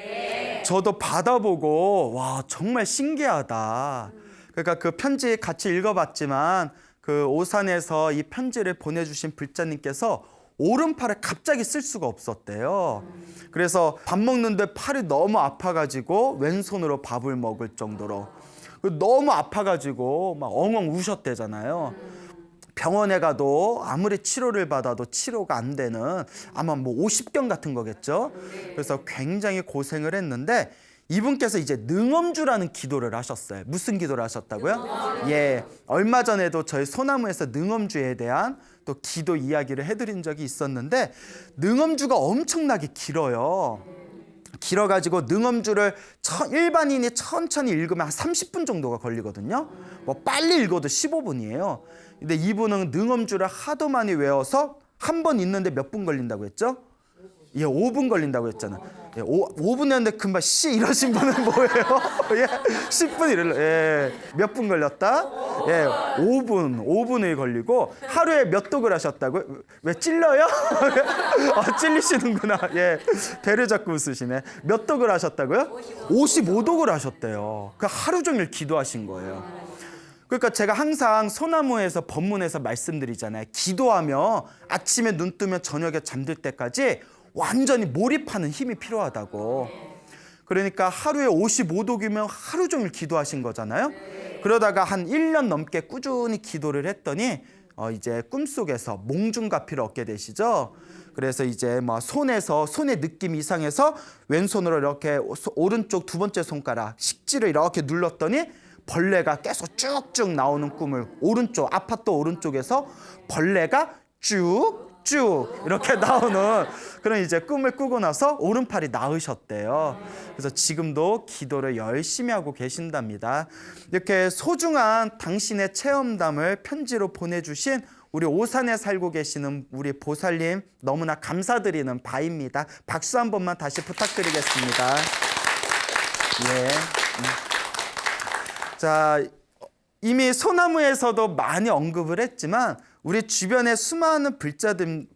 저도 받아보고 와 정말 신기하다. 그러니까 그 편지 같이 읽어봤지만 그 오산에서 이 편지를 보내주신 불자님께서 오른팔을 갑자기 쓸 수가 없었대요. 그래서 밥 먹는데 팔이 너무 아파가지고 왼손으로 밥을 먹을 정도로 너무 아파가지고 막 엉엉 우셨대잖아요. 병원에 가도 아무리 치료를 받아도 치료가 안 되는 아마 뭐 50견 같은 거겠죠. 그래서 굉장히 고생을 했는데 이분께서 이제 능엄주라는 기도를 하셨어요. 무슨 기도를 하셨다고요? 예, 얼마 전에도 저희 소나무에서 능엄주에 대한 또 기도 이야기를 해드린 적이 있었는데 능엄주가 엄청나게 길어요. 길어가지고 능엄주를 일반인이 천천히 읽으면 한 30분 정도가 걸리거든요. 뭐 빨리 읽어도 15분이에요. 근데 이분은 능엄주를 하도 많이 외워서 한 번 읽는데 몇 분 걸린다고 했죠? 예, 5분 걸린다고 했잖아요. 예, 5분 했는데 금방 씨 이러신 분은 뭐예요? 예, 10분 이럴래. 예, 몇 분 걸렸다? 예, 5분이 걸리고 하루에 몇 독을 하셨다고요? 왜 찔러요? 아, 찔리시는구나. 예, 배를 잡고 웃으시네. 몇 독을 하셨다고요? 55독을 하셨대요. 그 하루 종일 기도하신 거예요. 그러니까 제가 항상 소나무에서 법문에서 말씀드리잖아요. 기도하며 아침에 눈 뜨면 저녁에 잠들 때까지 완전히 몰입하는 힘이 필요하다고. 그러니까 하루에 55독이면 하루 종일 기도하신 거잖아요. 그러다가 한 1년 넘게 꾸준히 기도를 했더니 이제 꿈속에서 몽중가피를 얻게 되시죠. 그래서 이제 뭐 손의 느낌이 이상해서 왼손으로 이렇게 오른쪽 두 번째 손가락 식지를 이렇게 눌렀더니 벌레가 계속 쭉쭉 나오는 꿈을 아파트 오른쪽에서 벌레가 쭉쭉 이렇게 나오는 그런 이제 꿈을 꾸고 나서 오른팔이 나으셨대요. 그래서 지금도 기도를 열심히 하고 계신답니다. 이렇게 소중한 당신의 체험담을 편지로 보내주신 우리 오산에 살고 계시는 우리 보살님 너무나 감사드리는 바입니다. 박수 한 번만 다시 부탁드리겠습니다. 예. 자, 이미 소나무에서도 많이 언급을 했지만 우리 주변의 수많은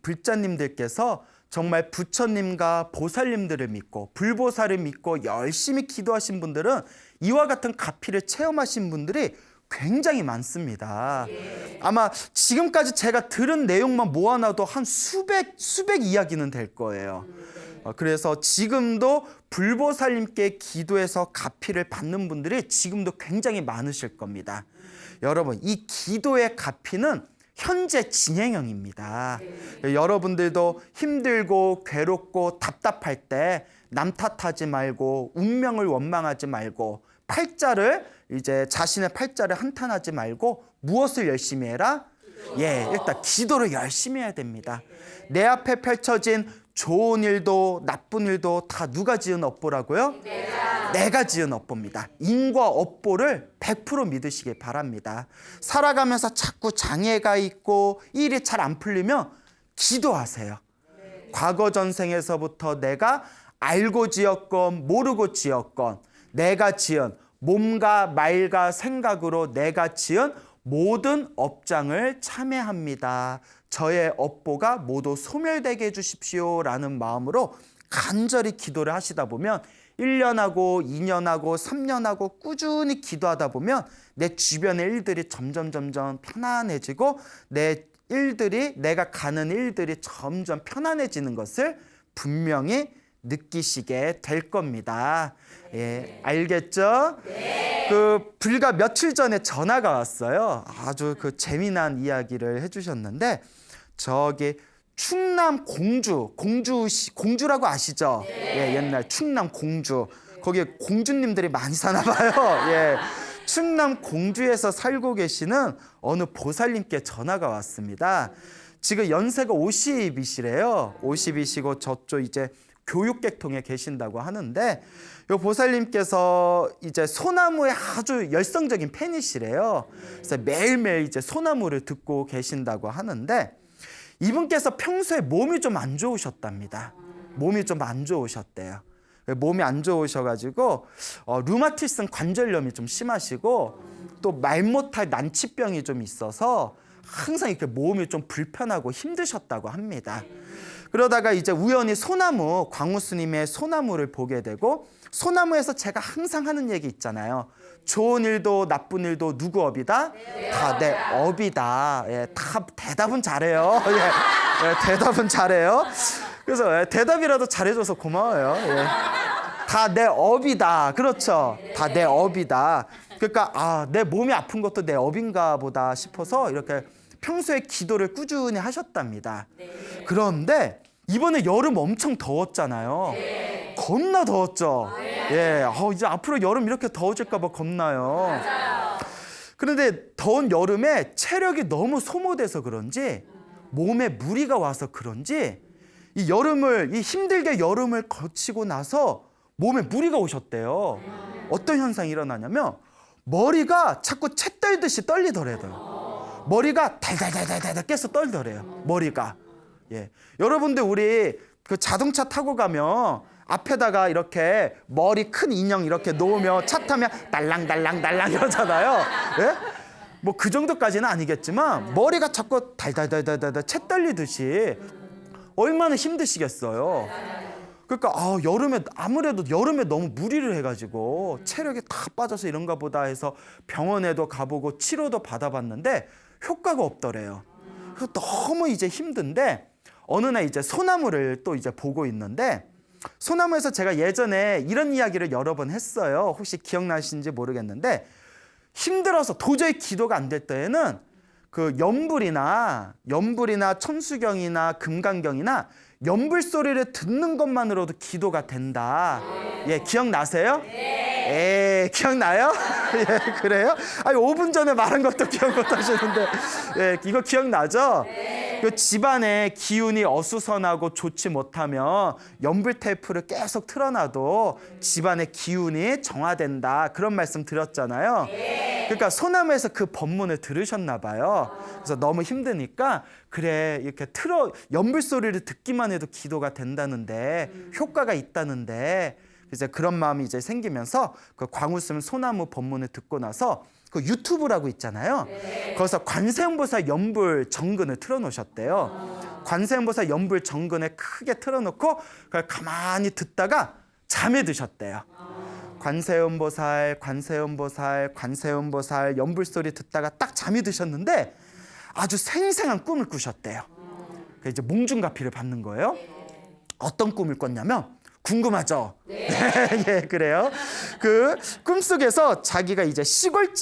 불자님들께서 정말 부처님과 보살님들을 믿고 불보살을 믿고 열심히 기도하신 분들은 이와 같은 가피를 체험하신 분들이 굉장히 많습니다. 아마 지금까지 제가 들은 내용만 모아놔도 한 수백 이야기는 될 거예요. 그래서 지금도 불보살님께 기도해서 가피를 받는 분들이 지금도 굉장히 많으실 겁니다. 여러분, 이 기도의 가피는 현재 진행형입니다. 여러분들도 힘들고 괴롭고 답답할 때 남 탓하지 말고 운명을 원망하지 말고 자신의 팔자를 한탄하지 말고 무엇을 열심히 해라? 예, 일단 기도를 열심히 해야 됩니다. 내 앞에 펼쳐진 좋은 일도 나쁜 일도 다 누가 지은 업보라고요? 내가 지은 업보입니다. 인과 업보를 100% 믿으시길 바랍니다. 살아가면서 자꾸 장애가 있고 일이 잘 안 풀리면 기도하세요. 과거 전생에서부터 내가 알고 지었건 모르고 지었건 내가 지은 몸과 말과 생각으로 내가 지은 모든 업장을 참회합니다. 저의 업보가 모두 소멸되게 해주십시오 라는 마음으로 간절히 기도를 하시다 보면 1년하고 2년하고 3년하고 꾸준히 기도하다 보면 내 주변의 일들이 점점 편안해지고 내가 가는 일들이 점점 편안해지는 것을 분명히 느끼시게 될 겁니다. 예, 알겠죠? 네. 불과 며칠 전에 전화가 왔어요. 아주 재미난 이야기를 해주셨는데 저기 충남 공주라고 아시죠? 네. 예, 옛날 충남 공주. 거기 공주님들이 많이 사나 봐요. 예. 충남 공주에서 살고 계시는 어느 보살님께 전화가 왔습니다. 지금 연세가 50이시래요. 50이시고 저쪽 이제 교육계통에 계신다고 하는데 이 보살님께서 이제 소나무의 아주 열성적인 팬이시래요. 그래서 매일매일 이제 소나무를 듣고 계신다고 하는데 이분께서 평소에 몸이 좀 안 좋으셨답니다. 몸이 좀 안 좋으셨대요. 몸이 안 좋으셔가지고 류마티성 관절염이 좀 심하시고 또 말 못할 난치병이 좀 있어서 항상 이렇게 몸이 좀 불편하고 힘드셨다고 합니다. 그러다가 이제 우연히 소나무, 광우 스님의 소나무를 보게 되고, 소나무에서 제가 항상 하는 얘기 있잖아요. 좋은 일도 나쁜 일도 누구 업이다? 다 내 업이다. 예, 다 대답은 잘해요. 예, 예, 대답은 잘해요. 그래서 예, 대답이라도 잘해줘서 고마워요. 예. 다 내 업이다. 그렇죠. 다 내 업이다. 그러니까 내 몸이 아픈 것도 내 업인가 보다 싶어서 이렇게 평소에 기도를 꾸준히 하셨답니다. 그런데 이번에 여름 엄청 더웠잖아요. 겁나 더웠죠. 예, 이제 앞으로 여름 이렇게 더워질까 봐 겁나요. 그런데 더운 여름에 체력이 너무 소모돼서 그런지, 몸에 무리가 와서 그런지, 이 힘들게 여름을 거치고 나서 몸에 무리가 오셨대요. 어떤 현상이 일어나냐면 머리가 자꾸 채 떨듯이 떨리더래요. 머리가 달달달달달 깨서 떨더래요. 머리가. 예. 여러분들 우리 그 자동차 타고 가면 앞에다가 이렇게 머리 큰 인형 이렇게 놓으면 차 타면 달랑달랑달랑 이러잖아요. 예? 뭐 그 정도까지는 아니겠지만 머리가 자꾸 달달달달달 채 떨리듯이 얼마나 힘드시겠어요. 그러니까 아무래도 여름에 너무 무리를 해가지고 체력이 다 빠져서 이런가 보다 해서 병원에도 가보고 치료도 받아봤는데 효과가 없더래요. 그래서 너무 이제 힘든데 어느 날 이제 소나무를 또 이제 보고 있는데, 소나무에서 제가 예전에 이런 이야기를 여러 번 했어요. 혹시 기억나시는지 모르겠는데, 힘들어서 도저히 기도가 안 될 때에는 그 연불이나 천수경이나 금강경이나 연불 소리를 듣는 것만으로도 기도가 된다. 예, 기억나세요? 예, 기억나요? 예, 그래요? 5분 전에 말한 것도 기억 못 하시는데, 예, 이거 기억나죠? 그 집안에 기운이 어수선하고 좋지 못하면 연불 테이프를 계속 틀어놔도 집안의 기운이 정화된다. 그런 말씀 드렸잖아요. 그러니까 소나무에서 그 법문을 들으셨나 봐요. 그래서 너무 힘드니까 그래, 이렇게 연불 소리를 듣기만 해도 기도가 된다는데, 효과가 있다는데, 이제 그런 마음이 이제 생기면서 그 광우스님 소나무 법문을 듣고 나서 그 유튜브라고 있잖아요. 거기서 관세음보살 연불 정근을 틀어놓으셨대요. 관세음보살 연불 정근을 크게 틀어놓고 그걸 가만히 듣다가 잠에 드셨대요. 관세음보살 연불 소리 듣다가 딱 잠이 드셨는데 아주 생생한 꿈을 꾸셨대요. 이제 몽중가피를 받는 거예요. 어떤 꿈을 꿨냐면, 궁금하죠? 네. 예, 그래요. 그 꿈속에서 자기가 이제 시골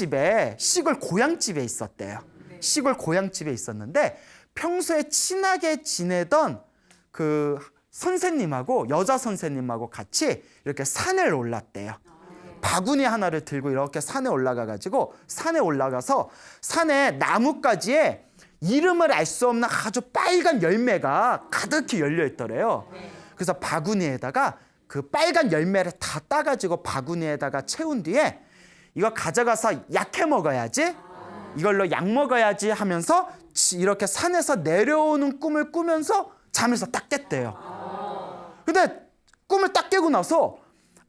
고향집에 있었대요. 시골 고향집에 있었는데 평소에 친하게 지내던 그 선생님하고, 여자 선생님하고 같이 이렇게 산을 올랐대요. 바구니 하나를 들고 이렇게 산에 올라가가지고, 산에 올라가서 산에 나뭇가지에 이름을 알 수 없는 아주 빨간 열매가 가득히 열려 있더래요. 그래서 바구니에다가 그 빨간 열매를 다 따가지고 바구니에다가 채운 뒤에 이거 가져가서 약해 먹어야지, 이걸로 약 먹어야지 하면서 이렇게 산에서 내려오는 꿈을 꾸면서 잠에서 딱 깼대요. 근데 꿈을 딱 깨고 나서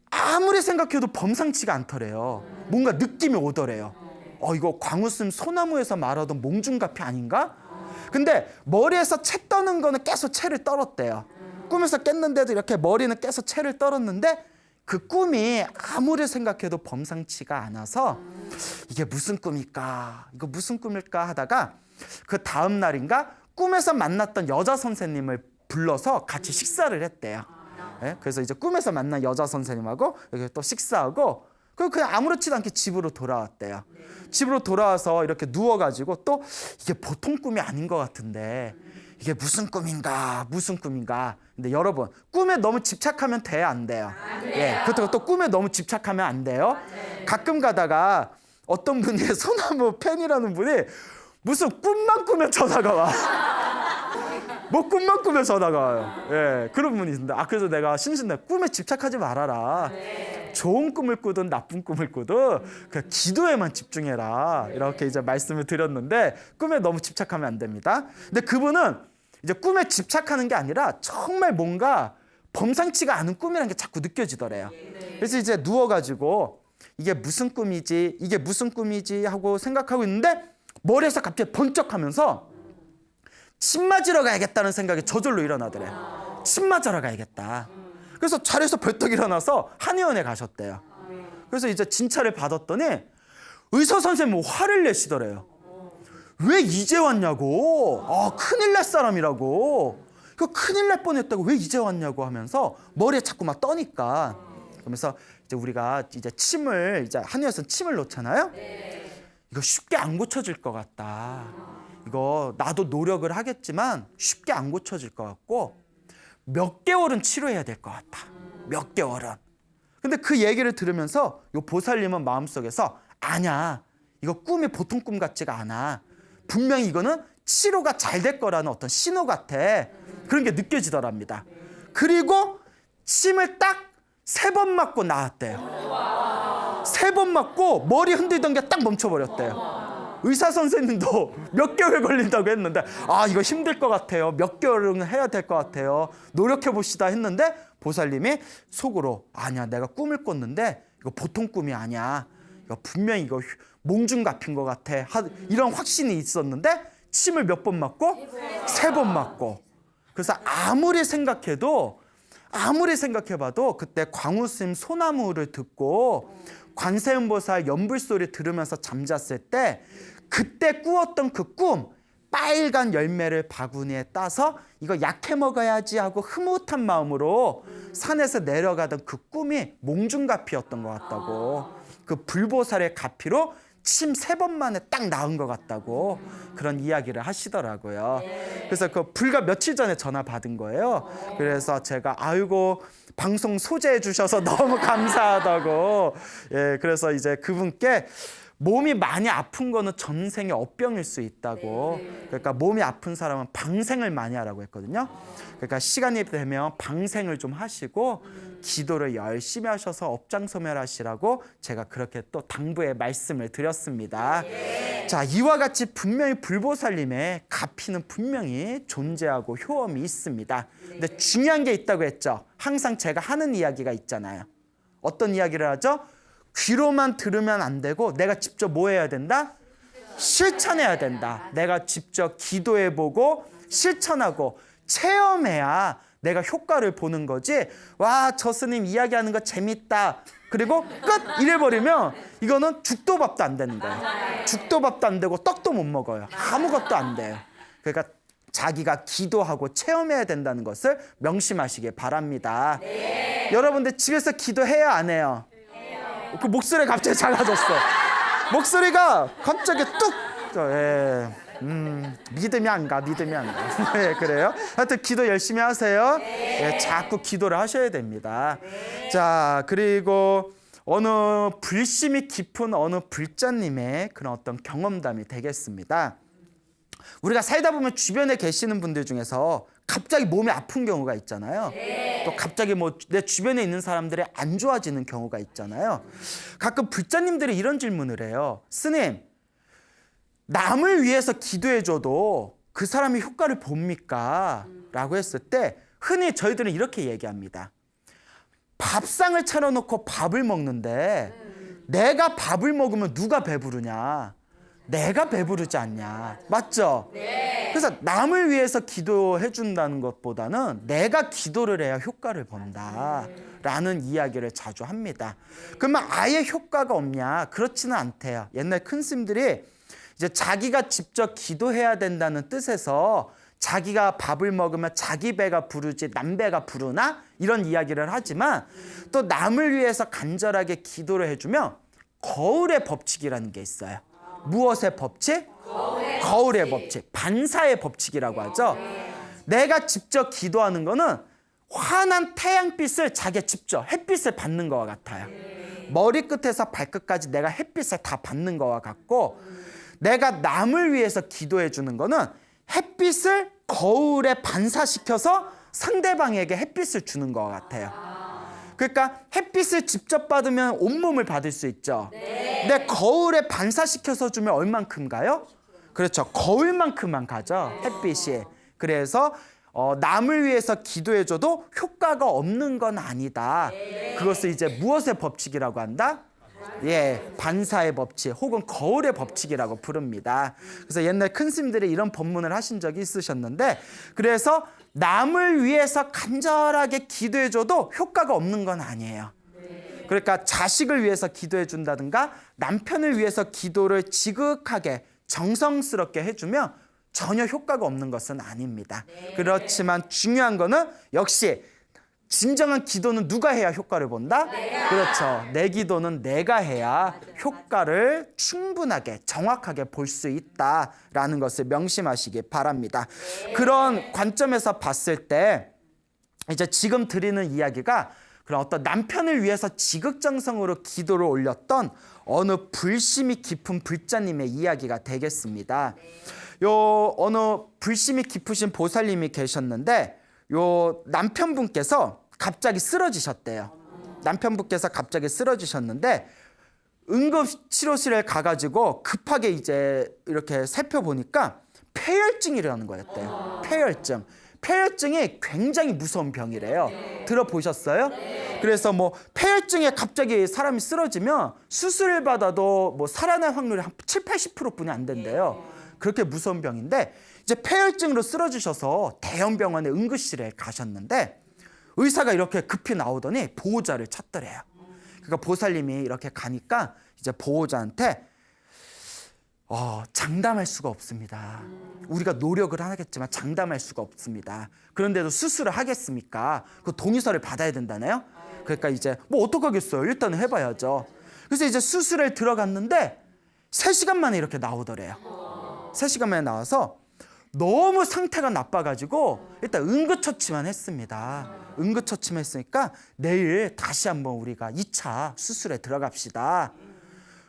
아무리 생각해도 범상치가 않더래요. 뭔가 느낌이 오더래요. 이거 광우스님 소나무에서 말하던 몽중가피 아닌가? 근데 머리에서 채 떠는 거는 계속 채를 떨었대요. 꿈에서 깼는데도 이렇게 머리는 계속 채를 떨었는데 그 꿈이 아무리 생각해도 범상치가 않아서 이게 무슨 꿈일까? 이거 무슨 꿈일까 하다가 그 다음 날인가 꿈에서 만났던 여자 선생님을 불러서 같이 식사를 했대요. 네? 그래서 이제 꿈에서 만난 여자 선생님하고 이렇게 또 식사하고 그냥 아무렇지도 않게 집으로 돌아왔대요. 집으로 돌아와서 이렇게 누워가지고 또 이게 보통 꿈이 아닌 것 같은데 이게 무슨 꿈인가? 근데 여러분, 꿈에 너무 집착하면 돼요, 안 돼요? 예, 그렇다고 또 꿈에 너무 집착하면 안 돼요. 가끔 가다가 어떤 분이 소나무 팬이라는 분이 무슨 꿈만 꾸면 전화가 와. 뭐 꿈만 꾸면 전화가 와요. 예, 그런 분이 있는데 그래서 내가 신신내 꿈에 집착하지 말아라. 좋은 꿈을 꾸든 나쁜 꿈을 꾸든 그 기도에만 집중해라. 이렇게 이제 말씀을 드렸는데 꿈에 너무 집착하면 안 됩니다. 근데 그분은 이제 꿈에 집착하는 게 아니라 정말 뭔가 범상치가 않은 꿈이라는 게 자꾸 느껴지더래요. 그래서 이제 누워가지고 이게 무슨 꿈이지 하고 생각하고 있는데 머리에서 갑자기 번쩍하면서 침 맞으러 가야겠다는 생각이 저절로 일어나더래요. 침 맞으러 가야겠다. 그래서 자리에서 벌떡 일어나서 한의원에 가셨대요. 그래서 이제 진찰을 받았더니 의사 선생님은 화를 내시더래요. 왜 이제 왔냐고. 큰일 날 사람이라고. 큰일 날 뻔했다고 왜 이제 왔냐고 하면서 머리에 자꾸 막 떠니까. 그러면서 이제 우리가 이제 침을 이제 한의원에서 침을 놓잖아요. 이거 쉽게 안 고쳐질 것 같다. 이거 나도 노력을 하겠지만 쉽게 안 고쳐질 것 같고 몇 개월은 치료해야 될 것 같아. 몇 개월은. 근데 그 얘기를 들으면서 요 보살님은 마음속에서 아니야. 이거 꿈이 보통 꿈 같지가 않아. 분명히 이거는 치료가 잘 될 거라는 어떤 신호 같아. 그런 게 느껴지더랍니다. 그리고 침을 딱 3번 맞고 나왔대요. 3번 맞고 머리 흔들던 게 딱 멈춰버렸대요. 의사 선생님도 몇 개월 걸린다고 했는데 이거 힘들 것 같아요. 몇 개월은 해야 될 것 같아요. 노력해 봅시다 했는데 보살님이 속으로 아니야 내가 꿈을 꿨는데 이거 보통 꿈이 아니야. 이거 분명히 이거 몽중갑인 것 같아. 이런 확신이 있었는데 침을 몇 번 맞고? 3번 맞고. 그래서 아무리 생각해봐도 그때 광우스님 소나무를 듣고 관세음보살 연불소리 들으면서 잠잤을 때 그때 꾸었던 그 꿈, 빨간 열매를 바구니에 따서 이거 약해 먹어야지 하고 흐뭇한 마음으로 산에서 내려가던 그 꿈이 몽중가피였던 것 같다고. 그 불보살의 가피로 침 3번 만에 딱 나은 것 같다고 그런 이야기를 하시더라고요. 그래서 그 불과 며칠 전에 전화 받은 거예요. 그래서 제가 아이고 방송 소개해 주셔서 너무 감사하다고. 그래서 이제 그분께 몸이 많이 아픈 거는 전생의 업병일 수 있다고. 그러니까 몸이 아픈 사람은 방생을 많이 하라고 했거든요. 그러니까 시간이 되면 방생을 좀 하시고 기도를 열심히 하셔서 업장소멸하시라고 제가 그렇게 또 당부의 말씀을 드렸습니다. 자, 이와 같이 분명히 불보살님의 가피는 분명히 존재하고 효험이 있습니다. 근데 중요한 게 있다고 했죠. 항상 제가 하는 이야기가 있잖아요. 어떤 이야기를 하죠? 귀로만 들으면 안 되고 내가 직접 뭐 해야 된다? 실천해야 된다. 내가 직접 기도해보고 실천하고 체험해야 내가 효과를 보는 거지. 와, 저 스님 이야기하는 거 재밌다. 그리고 끝! 이래버리면 이거는 죽도 밥도 안 되는 거예요. 죽도 밥도 안 되고 떡도 못 먹어요. 아무것도 안 돼요. 그러니까 자기가 기도하고 체험해야 된다는 것을 명심하시길 바랍니다. 여러분들 집에서 기도해야 안 해요? 그 목소리가 갑자기 작아졌어. 목소리가 갑자기 뚝. 믿음이 안 가. 그래요? 하여튼 기도 열심히 하세요. 자꾸 기도를 하셔야 됩니다. 자, 그리고 어느 불심이 깊은 어느 불자님의 그런 어떤 경험담이 되겠습니다. 우리가 살다 보면 주변에 계시는 분들 중에서 갑자기 몸이 아픈 경우가 있잖아요. 또 갑자기 뭐 내 주변에 있는 사람들이 안 좋아지는 경우가 있잖아요. 가끔 불자님들이 이런 질문을 해요. 스님, 남을 위해서 기도해줘도 그 사람이 효과를 봅니까? 라고 했을 때 흔히 저희들은 이렇게 얘기합니다. 밥상을 차려놓고 밥을 먹는데 내가 밥을 먹으면 누가 배부르냐? 내가 배부르지 않냐. 맞죠? 그래서 남을 위해서 기도해 준다는 것보다는 내가 기도를 해야 효과를 본다라는 이야기를 자주 합니다. 그러면 아예 효과가 없냐? 그렇지는 않대요. 옛날 큰 스님들이 이제 자기가 직접 기도해야 된다는 뜻에서 자기가 밥을 먹으면 자기 배가 부르지 남 배가 부르나? 이런 이야기를 하지만 또 남을 위해서 간절하게 기도를 해주면 거울의 법칙이라는 게 있어요. 무엇의 법칙? 거울의 법칙. 반사의 법칙이라고 하죠. 내가 직접 기도하는 거는 환한 태양빛을 자기가 직접 햇빛을 받는 것과 같아요. 머리끝에서 발끝까지 내가 햇빛을 다 받는 것과 같고 내가 남을 위해서 기도해 주는 거는 햇빛을 거울에 반사시켜서 상대방에게 햇빛을 주는 것 같아요. 그러니까 햇빛을 직접 받으면 온몸을 받을 수 있죠. 근데 거울에 반사시켜서 주면 얼만큼 가요? 그렇죠. 거울만큼만 가죠. 햇빛이. 그래서 남을 위해서 기도해줘도 효과가 없는 건 아니다. 그것을 이제 무엇의 법칙이라고 한다? 예, 반사의 법칙 혹은 거울의 법칙이라고 부릅니다. 그래서 옛날 큰 스님들이 이런 법문을 하신 적이 있으셨는데, 그래서 남을 위해서 간절하게 기도해줘도 효과가 없는 건 아니에요. 그러니까 자식을 위해서 기도해 준다든가 남편을 위해서 기도를 지극하게 정성스럽게 해주면 전혀 효과가 없는 것은 아닙니다. 그렇지만 중요한 거는 역시 진정한 기도는 누가 해야 효과를 본다? 그렇죠. 내 기도는 내가 해야 효과를 충분하게 정확하게 볼 수 있다라는 것을 명심하시기 바랍니다. 그런 관점에서 봤을 때 이제 지금 드리는 이야기가 그런 어떤 남편을 위해서 지극정성으로 기도를 올렸던 어느 불심이 깊은 불자님의 이야기가 되겠습니다. 요 어느 불심이 깊으신 보살님이 계셨는데 요 남편분께서 갑자기 쓰러지셨대요. 남편분께서 갑자기 쓰러지셨는데 응급치료실에 가가지고 급하게 이제 이렇게 살펴보니까 폐혈증이라는 거였대요. 폐혈증. 폐혈증이 굉장히 무서운 병이래요. 들어보셨어요? 그래서 뭐 폐혈증에 갑자기 사람이 쓰러지면 수술을 받아도 뭐 살아날 확률이 한 7, 80%뿐이 안 된대요. 그렇게 무서운 병인데 이제 폐혈증으로 쓰러지셔서 대형 병원의 응급실에 가셨는데 의사가 이렇게 급히 나오더니 보호자를 찾더래요. 그러니까 보살님이 이렇게 가니까 이제 보호자한테 장담할 수가 없습니다. 우리가 노력을 하겠지만 장담할 수가 없습니다. 그런데도 수술을 하겠습니까? 그 동의서를 받아야 된다네요. 그러니까 이제 뭐 어떡하겠어요. 일단은 해봐야죠. 그래서 이제 수술에 들어갔는데 3시간 만에 이렇게 나오더래요. 3시간 만에 나와서 너무 상태가 나빠가지고 일단 응급처치만 했습니다. 응급처치만 했으니까 내일 다시 한번 우리가 2차 수술에 들어갑시다.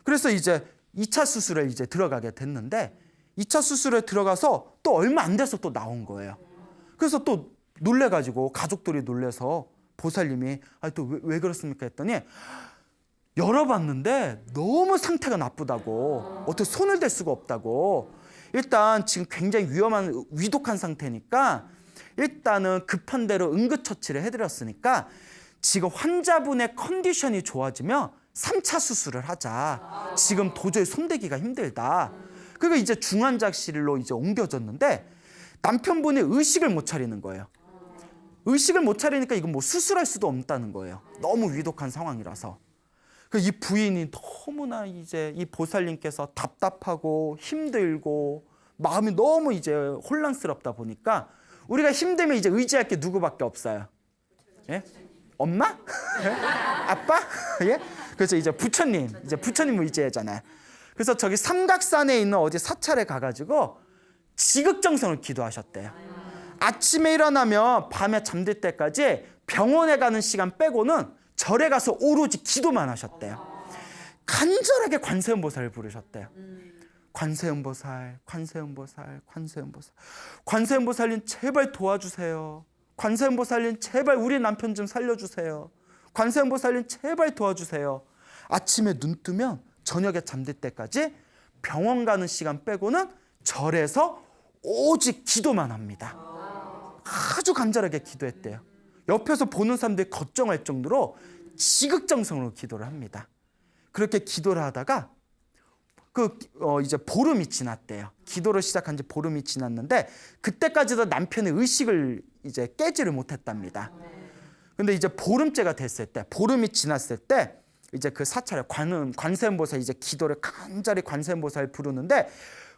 그래서 이제 2차 수술에 이제 들어가게 됐는데 2차 수술에 들어가서 또 얼마 안 돼서 또 나온 거예요. 그래서 또 놀래가지고 가족들이 놀래서 보살님이 또 왜 그렇습니까 했더니 열어봤는데 너무 상태가 나쁘다고, 어떻게 손을 댈 수가 없다고, 일단 지금 굉장히 위험한 위독한 상태니까 일단은 급한 대로 응급처치를 해드렸으니까 지금 환자분의 컨디션이 좋아지면 3차 수술을 하자. 지금 도저히 손대기가 힘들다. 그리고 이제 중환자실로 이제 옮겨졌는데 남편분이 의식을 못 차리는 거예요. 의식을 못 차리니까 이건 뭐 수술할 수도 없다는 거예요. 너무 위독한 상황이라서. 이 부인이 너무나 이제 이 보살님께서 답답하고 힘들고 마음이 너무 이제 혼란스럽다 보니까 우리가 힘들면 이제 의지할 게 누구밖에 없어요. 예? 엄마? 아빠? 예? 그래서 이제 부처님을 의지하잖아요. 그래서 저기 삼각산에 있는 어디 사찰에 가가지고 지극정성을 기도하셨대요. 아침에 일어나면 밤에 잠들 때까지 병원에 가는 시간 빼고는 절에 가서 오로지 기도만 하셨대요. 간절하게 관세음보살을 부르셨대요. 관세음보살, 관세음보살, 관세음보살. 관세음보살님 제발 도와주세요. 관세음보살님 제발 우리 남편 좀 살려주세요. 관세음보살님 제발 도와주세요. 아침에 눈 뜨면 저녁에 잠들 때까지 병원 가는 시간 빼고는 절에서 오직 기도만 합니다. 아주 간절하게 기도했대요. 옆에서 보는 사람들이 걱정할 정도로 지극정성으로 기도를 합니다. 그렇게 기도를 하다가 이제 보름이 지났대요. 기도를 시작한 지 보름이 지났는데 그때까지도 남편의 의식을 이제 깨지를 못했답니다. 근데 이제 보름째가 됐을 때, 보름이 지났을 때 이제 그 사찰에 관세음보살 이제 기도를 간절히 관세음보살 부르는데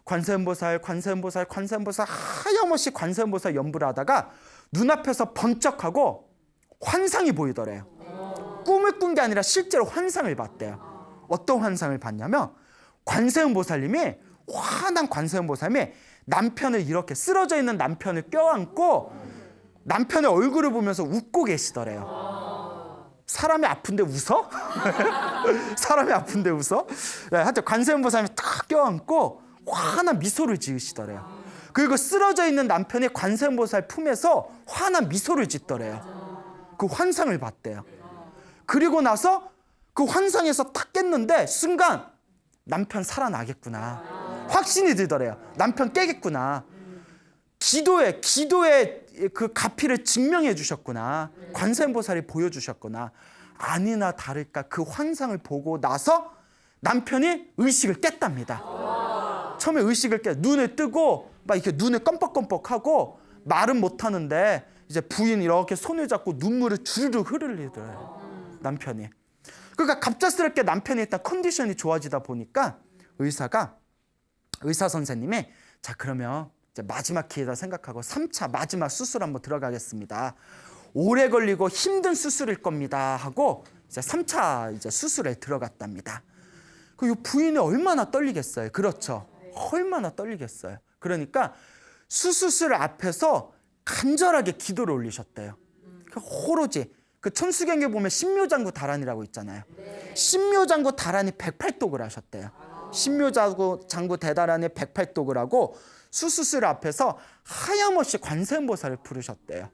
관세음보살, 관세음보살, 관세음보살 하염없이 관세음보살 연부를 하다가 눈앞에서 번쩍하고 환상이 보이더래요. 꿈을 꾼 게 아니라 실제로 환상을 봤대요. 어떤 환상을 봤냐면 관세음보살님이, 환한 관세음보살님이 남편을 이렇게 쓰러져 있는 남편을 껴안고 남편의 얼굴을 보면서 웃고 계시더래요. 사람이 아픈데 웃어? 사람이 아픈데 웃어? 네, 하여튼 관세음보살님이 딱 껴안고 환한 미소를 지으시더래요. 그리고 쓰러져 있는 남편이 관세음보살 품에서 환한 미소를 짓더래요. 그 환상을 봤대요. 그리고 나서 그 환상에서 딱 깼는데 순간 남편 살아나겠구나. 확신이 들더래요. 남편 깨겠구나. 기도에 그 가피를 증명해 주셨구나. 관세음보살이 보여주셨구나. 아니나 다를까 그 환상을 보고 나서 남편이 의식을 깼답니다. 처음에 의식을 눈을 뜨고 막 이렇게 눈을 껌뻑껌뻑하고 말은 못하는데 이제 부인이 이렇게 손을 잡고 눈물을 주르르 흐르더래요. 남편이. 그러니까 갑작스럽게 남편이 일단 컨디션이 좋아지다 보니까 의사 선생님이 자 그러면 이제 마지막 기회다 생각하고 3차 마지막 수술 한번 들어가겠습니다. 오래 걸리고 힘든 수술일 겁니다 하고 이제 3차 이제 수술에 들어갔답니다. 그 부인이 얼마나 떨리겠어요. 그렇죠. 얼마나 떨리겠어요. 그러니까 수술실 앞에서 간절하게 기도를 올리셨대요. 그 오로지 그 천수경에 보면 신묘장구 다란이라고 있잖아요. 신묘장구 다란이 108독을 하셨대요. 신묘장구 대다란이 108독을 하고 수술실 앞에서 하염없이 관세음보살을 부르셨대요.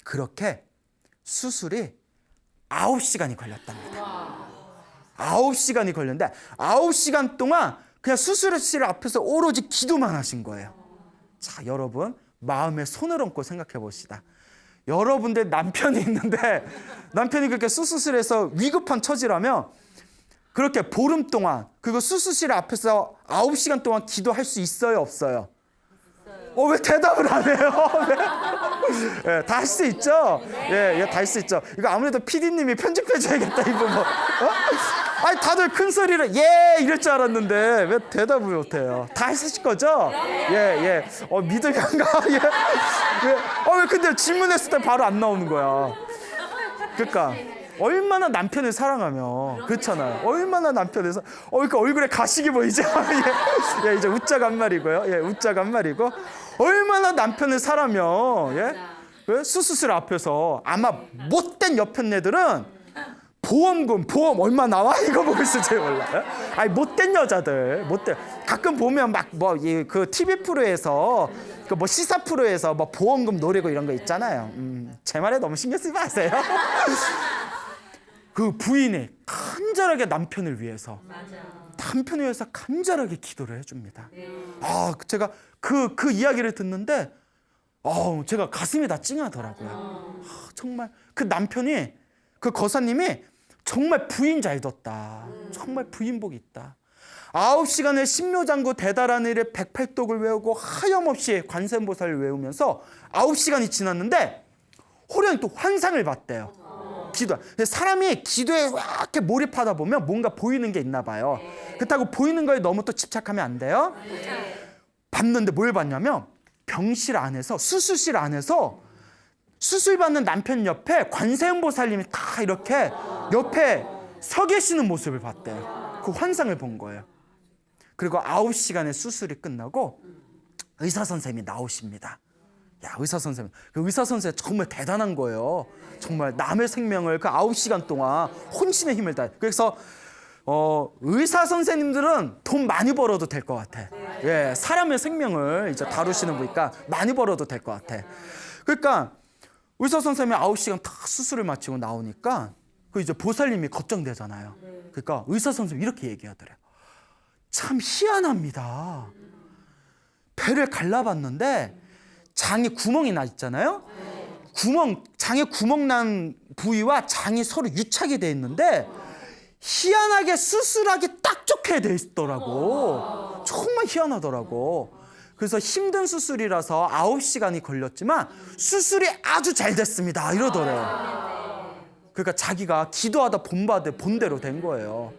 그렇게 수술이 9시간이 걸렸답니다. 9시간이 걸렸는데 9시간 동안 그냥 수술실 앞에서 오로지 기도만 하신 거예요. 자, 여러분 마음에 손을 얹고 생각해 봅시다. 여러분들 남편이 있는데 남편이 그렇게 수술실에서 위급한 처지라면 그렇게 보름 동안 그리고 수술실 앞에서 9시간 동안 기도할 수 있어요, 없어요? 왜 대답을 안 해요? 예, 다 할 수 있죠? 예, 다 할 수 있죠. 이거 아무래도 PD님이 편집해줘야겠다, 이 부분. 아니, 다들 큰 소리로 이럴 줄 알았는데 왜 대답을 못해요? 다 하실 거죠? 예. 믿음이 안 가? 예. 왜 근데 질문했을 때 바로 안 나오는 거야? 그러니까 얼마나 남편을 사랑하면 그렇잖아요. 얼마나 남편을 그러니까 얼굴에 가식이 보이죠? 예, 이제 웃자가 한 말이고요. 예, 웃자가 한 말이고 얼마나 남편을 사랑하면 수술실 앞에서 아마 못된 옆편네들은 보험 얼마 나와? 이거 보고 있을지 몰라요. 아니 못된 여자들 가끔 보면 막 그 TV 프로에서 그 시사 프로에서 보험금 노리고 이런 거 있잖아요. 제 말에 너무 신경 쓰지 마세요. 그 부인이 간절하게 남편을 위해서 간절하게 기도를 해줍니다. 제가 그 이야기를 듣는데 제가 가슴이 다 찡하더라고요. 정말 그 남편이 그 거사님이 정말 부인 잘 뒀다. 정말 부인복 있다. 9시간을 신묘장구 대다란이를 108독을 외우고 하염없이 관세음보살을 외우면서 9시간이 지났는데 호련히 또 환상을 봤대요. 기도. 사람이 기도에 이렇게 몰입하다 보면 뭔가 보이는 게 있나 봐요. 그렇다고 보이는 거에 너무 또 집착하면 안 돼요. 봤는데 뭘 봤냐면 병실 안에서 수술실 안에서 수술 받는 남편 옆에 관세음보살님이 다 이렇게 옆에 서 계시는 모습을 봤대요. 그 환상을 본 거예요. 그리고 9시간의 수술이 끝나고 의사 선생님이 나오십니다. 의사 선생님. 그 의사 선생님 정말 대단한 거예요. 정말 남의 생명을 그 9시간 동안 혼신의 힘을 다해. 그래서 의사 선생님들은 돈 많이 벌어도 될 것 같아. 예, 사람의 생명을 이제 다루시는 분이니까 많이 벌어도 될 것 같아. 그러니까 의사 선생님이 9시간 다 수술을 마치고 나오니까 그 이제 보살님이 걱정되잖아요. 그러니까 의사 선생님이 이렇게 얘기하더래요. 참 희한합니다. 배를 갈라봤는데 장에 구멍이 나 있잖아요. 장에 구멍 난 부위와 장이 서로 유착이 돼 있는데 희한하게 수술하기 딱 좋게 돼 있더라고. 정말 희한하더라고. 그래서 힘든 수술이라서 9시간이 걸렸지만 수술이 아주 잘 됐습니다. 이러더래요. 그러니까 자기가 기도하다 본대로 된 거예요.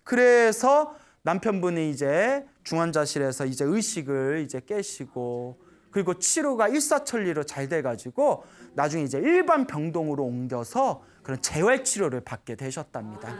그래서 남편분이 이제 중환자실에서 이제 의식을 이제 깨시고 그리고 치료가 일사천리로 잘 돼가지고 나중에 이제 일반 병동으로 옮겨서 그런 재활 치료를 받게 되셨답니다.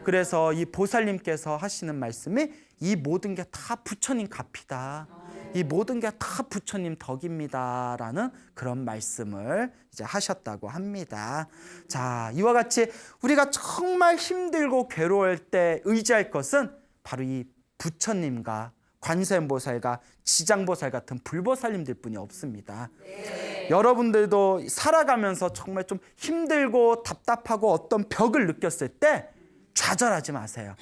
그래서 이 보살님께서 하시는 말씀이 이 모든 게 다 부처님 값이다. 이 모든 게 다 부처님 덕입니다라는 그런 말씀을 이제 하셨다고 합니다. 자, 이와 같이 우리가 정말 힘들고 괴로울 때 의지할 것은 바로 이 부처님과 관세음보살과 지장보살 같은 불보살님들 뿐이 없습니다. 여러분들도 살아가면서 정말 좀 힘들고 답답하고 어떤 벽을 느꼈을 때 좌절하지 마세요.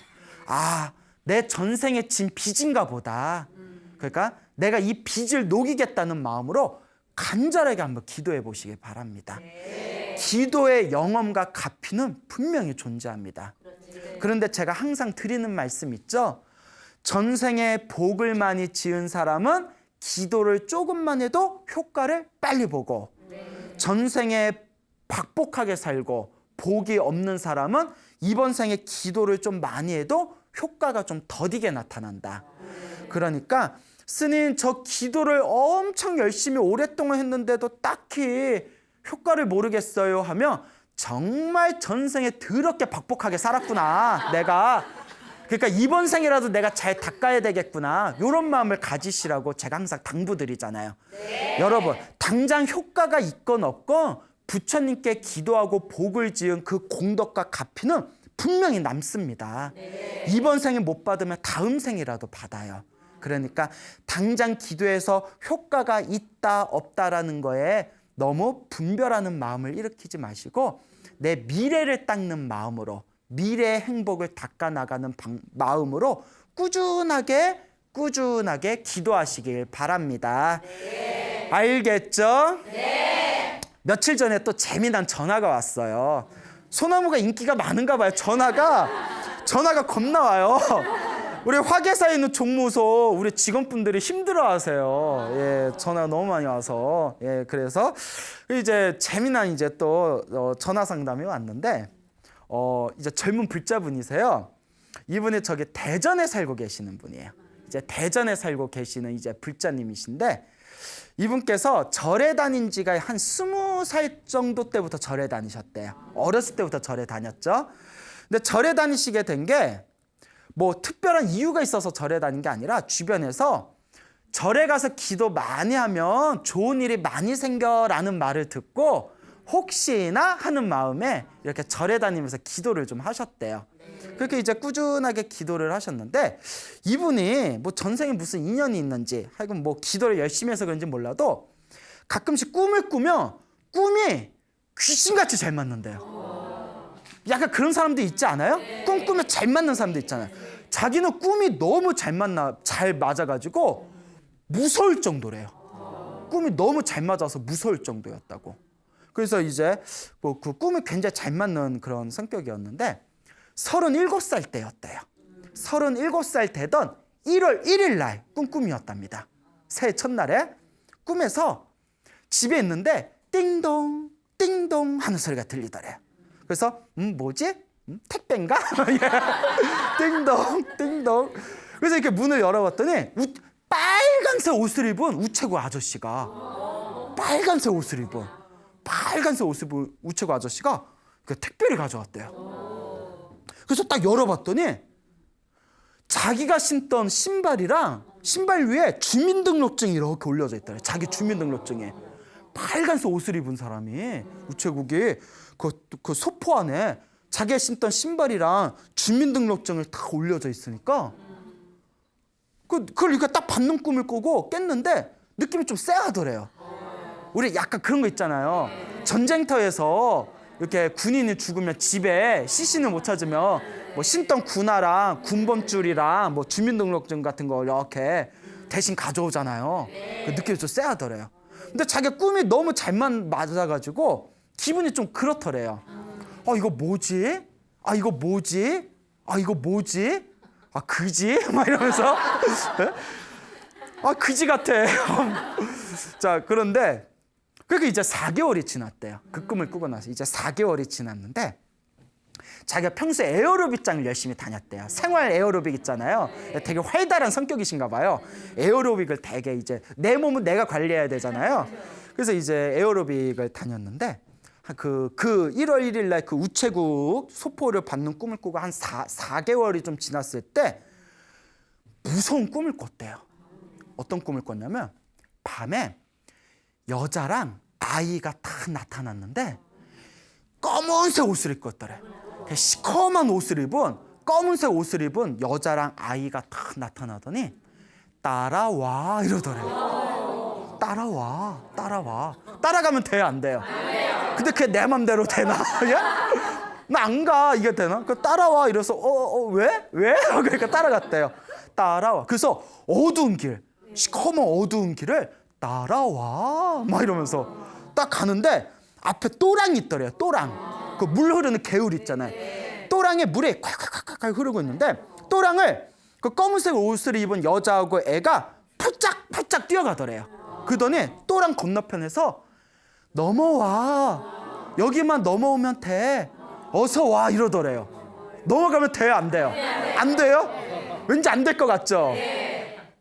내 전생에 진 빚인가 보다. 그러니까 내가 이 빚을 녹이겠다는 마음으로 간절하게 한번 기도해 보시기 바랍니다. 기도의 영험과 가피는 분명히 존재합니다. 그런데 제가 항상 드리는 말씀 있죠? 전생에 복을 많이 지은 사람은 기도를 조금만 해도 효과를 빨리 보고, 전생에 박복하게 살고 복이 없는 사람은 이번 생에 기도를 좀 많이 해도 효과가 좀 더디게 나타난다. 그러니까 스님, 저 기도를 엄청 열심히 오랫동안 했는데도 딱히 효과를 모르겠어요 하면 정말 전생에 더럽게 박복하게 살았구나, 내가. 그러니까 이번 생이라도 내가 잘 닦아야 되겠구나, 이런 마음을 가지시라고 제가 항상 당부드리잖아요. 여러분, 당장 효과가 있건 없건 부처님께 기도하고 복을 지은 그 공덕과 가피는 분명히 남습니다. 이번 생에 못 받으면 다음 생이라도 받아요. 그러니까 당장 기도해서 효과가 있다 없다라는 거에 너무 분별하는 마음을 일으키지 마시고, 내 미래를 닦는 마음으로, 미래의 행복을 닦아나가는 마음으로 꾸준하게 기도하시길 바랍니다. 알겠죠? 며칠 전에 또 재미난 전화가 왔어요. 소나무가 인기가 많은가 봐요. 전화가 겁나 와요. 우리 화계사에 있는 종무소 우리 직원분들이 힘들어하세요. 예, 전화가 너무 많이 와서. 예, 그래서 이제 재미난 이제 또 전화 상담이 왔는데, 이제 젊은 불자분이세요. 이분이 저기 대전에 살고 계시는 분이에요. 이제 대전에 살고 계시는 이제 불자님이신데, 이분께서 절에 다닌 지가 한 20살 정도 때부터 절에 다니셨대요. 어렸을 때부터 절에 다녔죠. 근데 절에 다니시게 된 게 뭐 특별한 이유가 있어서 절에 다닌 게 아니라, 주변에서 절에 가서 기도 많이 하면 좋은 일이 많이 생겨라는 말을 듣고 혹시나 하는 마음에 이렇게 절에 다니면서 기도를 좀 하셨대요. 그렇게 이제 꾸준하게 기도를 하셨는데, 이분이 뭐 전생에 무슨 인연이 있는지 하여간 뭐 기도를 열심히 해서 그런지 몰라도 가끔씩 꿈을 꾸면 꿈이 귀신같이 잘 맞는데요. 약간 그런 사람도 있지 않아요? 꿈 꾸면 잘 맞는 사람도 있잖아요. 자기는 꿈이 너무 잘 맞아가지고 무서울 정도래요. 꿈이 너무 잘 맞아서 무서울 정도였다고. 그래서 이제 뭐 그 꿈이 굉장히 잘 맞는 그런 성격이었는데, 37살 때였대요. 37살 되던 1월 1일 날 꿈이었답니다. 새해 첫날에 꿈에서 집에 있는데 띵동 띵동 하는 소리가 들리더래요. 그래서 뭐지? 택배인가? 띵동 띵동. 그래서 이렇게 문을 열어봤더니 빨간색 옷을 입은 우체국 아저씨가, 빨간색 옷을 입은 우체국 아저씨가 그 택배를 가져왔대요. 그래서 딱 열어봤더니 자기가 신던 신발이랑 신발 위에 주민등록증이 이렇게 올려져 있더래요. 자기 주민등록증에 빨간색 옷을 입은 사람이, 우체국이 그 소포 안에 자기가 신던 신발이랑 주민등록증을 다 올려져 있으니까 그걸 이렇게 딱 받는 꿈을 꾸고 깼는데 느낌이 좀 쎄하더래요. 우리 약간 그런 거 있잖아요. 전쟁터에서 이렇게 군인이 죽으면 집에 시신을 못 찾으면 뭐 신던 군화랑 군번줄이랑 뭐 주민등록증 같은 거 이렇게 대신 가져오잖아요. 그 느낌이 좀 쎄하더래요. 근데 자기가 꿈이 너무 잘 맞아가지고 기분이 좀 그렇더래요. 이거 뭐지? 이거 뭐지? 이거 뭐지? 그지? 막 이러면서 그지 같아. 자, 그런데 그렇게 이제 4개월이 지났대요. 그 꿈을 꾸고 나서 이제 4개월이 지났는데, 자기가 평소에 에어로빅장을 열심히 다녔대요. 생활 에어로빅 있잖아요. 되게 활달한 성격이신가 봐요. 에어로빅을 되게 이제 내 몸은 내가 관리해야 되잖아요. 그래서 이제 에어로빅을 다녔는데, 그 1월 1일 날 그 우체국 소포를 받는 꿈을 꾸고 한 4개월이 좀 지났을 때 무서운 꿈을 꿨대요. 어떤 꿈을 꿨냐면, 밤에 여자랑 아이가 딱 나타났는데 검은색 옷을 입고 있더래. 시커먼 옷을 입은, 검은색 옷을 입은 여자랑 아이가 딱 나타나더니 따라와 이러더래. 따라와. 따라가면 돼요, 안 돼요? 근데 그게 내 맘대로 되나? 나 안 가, 이게 되나? 그 따라와 이래서 왜? 그러니까 따라갔대요. 따라와. 그래서 어두운 길, 시커먼 어두운 길을 따라와 막 이러면서 딱 가는데 앞에 또랑이 있더래요. 또랑. 그 물 흐르는 개울 있잖아요. 또랑에 물이 콸콸콸콸 흐르고 있는데 또랑을 그 검은색 옷을 입은 여자하고 애가 펄짝펄짝 뛰어가더래요. 그러더니 또랑 건너편에서 넘어와. 여기만 넘어오면 돼. 어서 와 이러더래요. 넘어가면 돼요, 안 돼요? 안 돼요? 왠지 안 될 것 같죠?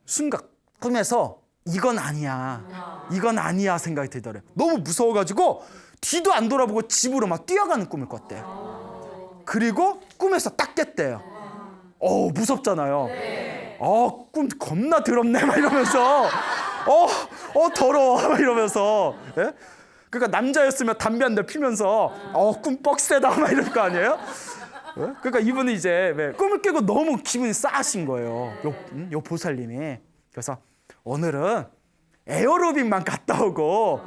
순간 꿈에서 이건 아니야 생각이 들더래요. 너무 무서워가지고 뒤도 안 돌아보고 집으로 막 뛰어가는 꿈을 꿨대요. 그리고 꿈에서 딱 깼대요. 무섭잖아요. 꿈 겁나 더럽네 막 이러면서 더러워 막 이러면서. 예? 그러니까 남자였으면 담배 한 대 피면서 꿈 뻑세다 막 이럴 거 아니에요? 예? 그러니까 이분이 이제 꿈을 깨고 너무 기분이 싸하신 거예요. 요 보살님이. 그래서 오늘은 에어로빅만 갔다 오고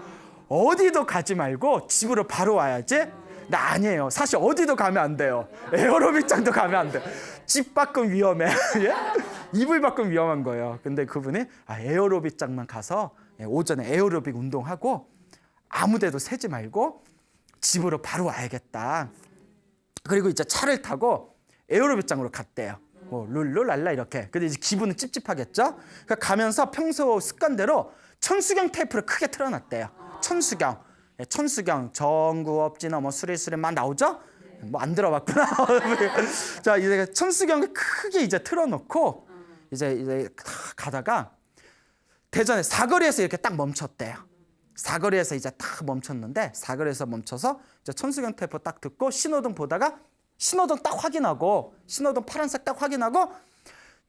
어디도 가지 말고 집으로 바로 와야지. 나 아니에요. 사실 어디도 가면 안 돼요. 에어로빅장도 가면 안 돼요. 집 밖은 위험해. 예? 이불 밖은 위험한 거예요. 근데 그분이 에어로빅장만 가서 오전에 에어로빅 운동하고 아무 데도 새지 말고 집으로 바로 와야겠다. 그리고 이제 차를 타고 에어로빅장으로 갔대요. 룰루랄라 이렇게. 근데 이제 기분은 찝찝하겠죠? 그러니까 가면서 평소 습관대로 천수경 테이프를 크게 틀어놨대요. 천수경 전구업진어 수리수리 막 나오죠? 안 들어봤구나. 자, 이제 천수경을 크게 이제 틀어놓고 이제 가다가 대전에 사거리에서 이렇게 딱 멈췄대요. 사거리에서 이제 딱 멈췄는데 사거리에서 멈춰서 이제 천수경 테이프 딱 듣고 신호등 보다가 신호등 딱 확인하고 신호등 파란색 딱 확인하고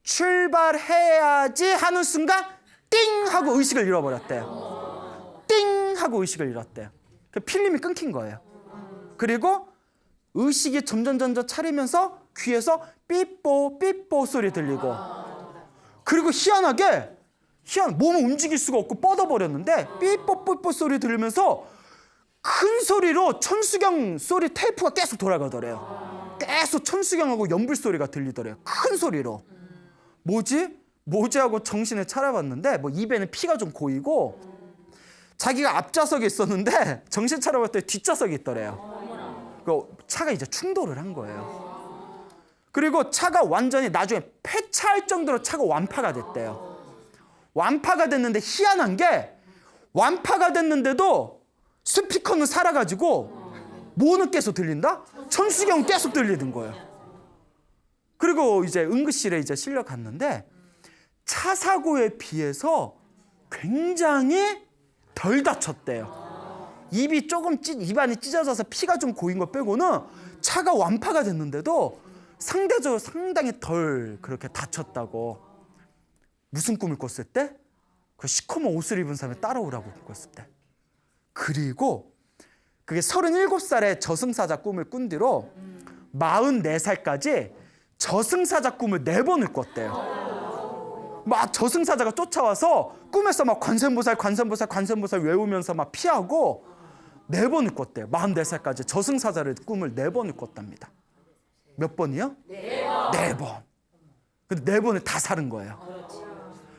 출발해야지 하는 순간 띵 하고 의식을 잃어버렸대요. 띵 하고 의식을 잃었대요. 그 필름이 끊긴 거예요. 그리고 의식이 점점 차리면서 귀에서 삐뽀 삐뽀 소리 들리고 그리고 희한하게 몸을 움직일 수가 없고 뻗어버렸는데 삐뽀 삐뽀 소리 들리면서 큰 소리로 천수경 소리 테이프가 계속 돌아가더래요. 계속 천수경하고 연불 소리가 들리더래요. 큰 소리로. 뭐지 하고 정신을 차려봤는데 입에는 피가 좀 고이고 자기가 앞좌석에 있었는데 정신 차려봤더니 뒷좌석에 있더래요. 그 차가 이제 충돌을 한 거예요. 그리고 차가 완전히 나중에 폐차할 정도로 차가 완파가 됐대요. 완파가 됐는데 희한한 게 완파가 됐는데도 스피커는 살아가지고 뭐는 계속 들린다? 천수경 계속 들리는 거예요. 그리고 이제 응급실에 이제 실려갔는데 차 사고에 비해서 굉장히 덜 다쳤대요. 입안이 찢어져서 피가 좀 고인 거 빼고는 차가 완파가 됐는데도 상대적으로 상당히 덜 그렇게 다쳤다고. 무슨 꿈을 꿨을 때? 그 시커먼 옷을 입은 사람이 따라오라고 꿨을 때. 그리고 그게 37살에 저승사자 꿈을 꾼 뒤로 44살까지 저승사자 꿈을 4번을 꿨대요. 막 저승사자가 쫓아와서 꿈에서 막 관세음보살 외우면서 막 피하고 4번을 꿨대요. 44살까지 저승사자를 꿈을 4번을 꿨답니다. 몇 번이요? 4번. 근데 4번을 다 사는 거예요.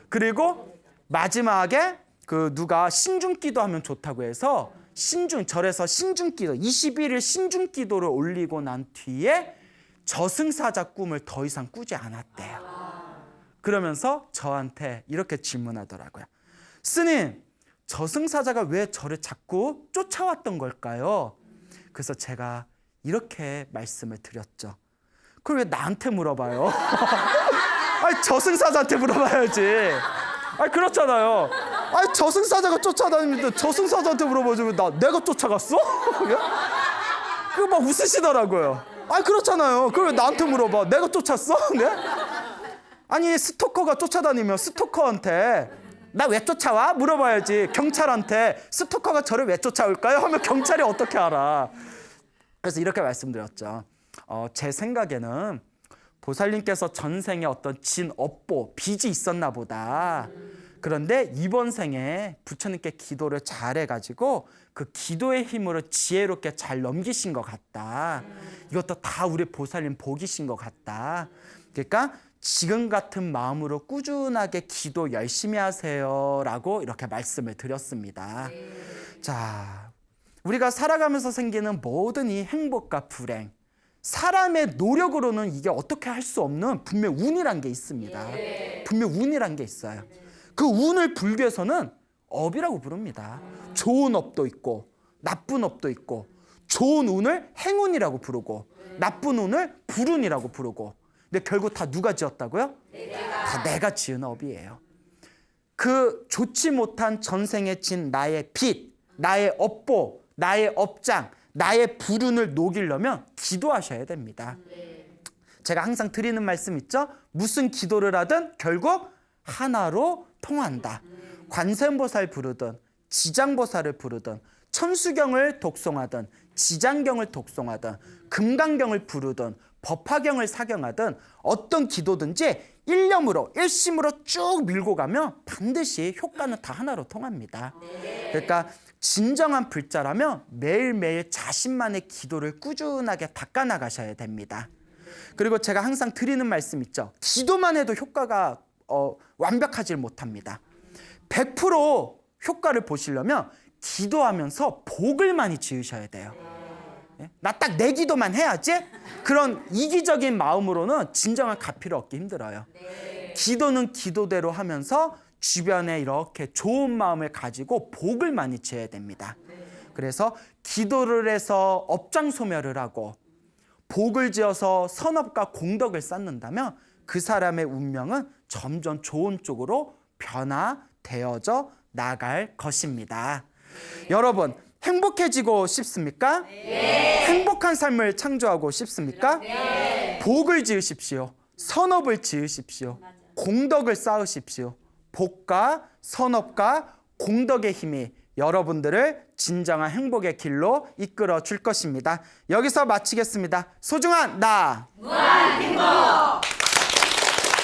그리고 마지막에 누가 신중기도 하면 좋다고 해서 절에서 신중기도 21일 신중기도를 올리고 난 뒤에 저승사자 꿈을 더 이상 꾸지 않았대요. 그러면서 저한테 이렇게 질문하더라고요. 스님, 저승사자가 왜 저를 자꾸 쫓아왔던 걸까요? 그래서 제가 이렇게 말씀을 드렸죠. 그걸 왜 나한테 물어봐요? 아니, 저승사자한테 물어봐야지. 아니, 그렇잖아요. 아니, 저승사자가 쫓아다니는데 저승사자한테 물어보지 왜 내가 쫓아갔어? 그거 막 웃으시더라고요. 아니, 그렇잖아요. 그걸 왜 나한테 물어봐? 내가 쫓았어? 네? 아니, 스토커가 쫓아다니면 스토커한테 나 왜 쫓아와? 물어봐야지. 경찰한테 스토커가 저를 왜 쫓아올까요? 하면 경찰이 어떻게 알아? 그래서 이렇게 말씀드렸죠. 제 생각에는 보살님께서 전생에 어떤 업보, 빚이 있었나 보다. 그런데 이번 생에 부처님께 기도를 잘해가지고 그 기도의 힘으로 지혜롭게 잘 넘기신 것 같다. 이것도 다 우리 보살님 복이신 것 같다. 그러니까 지금 같은 마음으로 꾸준하게 기도 열심히 하세요라고 이렇게 말씀을 드렸습니다. 자, 우리가 살아가면서 생기는 모든 이 행복과 불행, 사람의 노력으로는 이게 어떻게 할 수 없는 분명 운이란 게 있습니다. 분명 운이란 게 있어요. 그 운을 불교에서는 업이라고 부릅니다. 좋은 업도 있고 나쁜 업도 있고, 좋은 운을 행운이라고 부르고 나쁜 운을 불운이라고 부르고, 근데 결국 다 누가 지었다고요? 다 내가 지은 업이에요. 그 좋지 못한 전생에 진 나의 빚, 나의 업보, 나의 업장, 나의 불운을 녹이려면 기도하셔야 됩니다. 제가 항상 드리는 말씀 있죠? 무슨 기도를 하든 결국 하나로 통한다. 관세음보살 부르든 지장보살을 부르든 천수경을 독송하든 지장경을 독송하든 금강경을 부르든 법화경을 사경하든 어떤 기도든지 일념으로 일심으로 쭉 밀고 가면 반드시 효과는 다 하나로 통합니다. 그러니까 진정한 불자라면 매일매일 자신만의 기도를 꾸준하게 닦아나가셔야 됩니다. 그리고 제가 항상 드리는 말씀 있죠. 기도만 해도 효과가 완벽하지 못합니다. 100% 효과를 보시려면 기도하면서 복을 많이 지으셔야 돼요. 나 딱 내 기도만 해야지? 그런 이기적인 마음으로는 진정한 가피를 얻기 힘들어요. 기도는 기도대로 하면서 주변에 이렇게 좋은 마음을 가지고 복을 많이 지어야 됩니다. 그래서 기도를 해서 업장 소멸을 하고 복을 지어서 선업과 공덕을 쌓는다면 그 사람의 운명은 점점 좋은 쪽으로 변화되어져 나갈 것입니다. 여러분, 행복해지고 싶습니까? 네. 행복한 삶을 창조하고 싶습니까? 네. 복을 지으십시오. 선업을 지으십시오. 맞아. 공덕을 쌓으십시오. 복과 선업과 공덕의 힘이 여러분들을 진정한 행복의 길로 이끌어 줄 것입니다. 여기서 마치겠습니다. 소중한 나 무한 행복.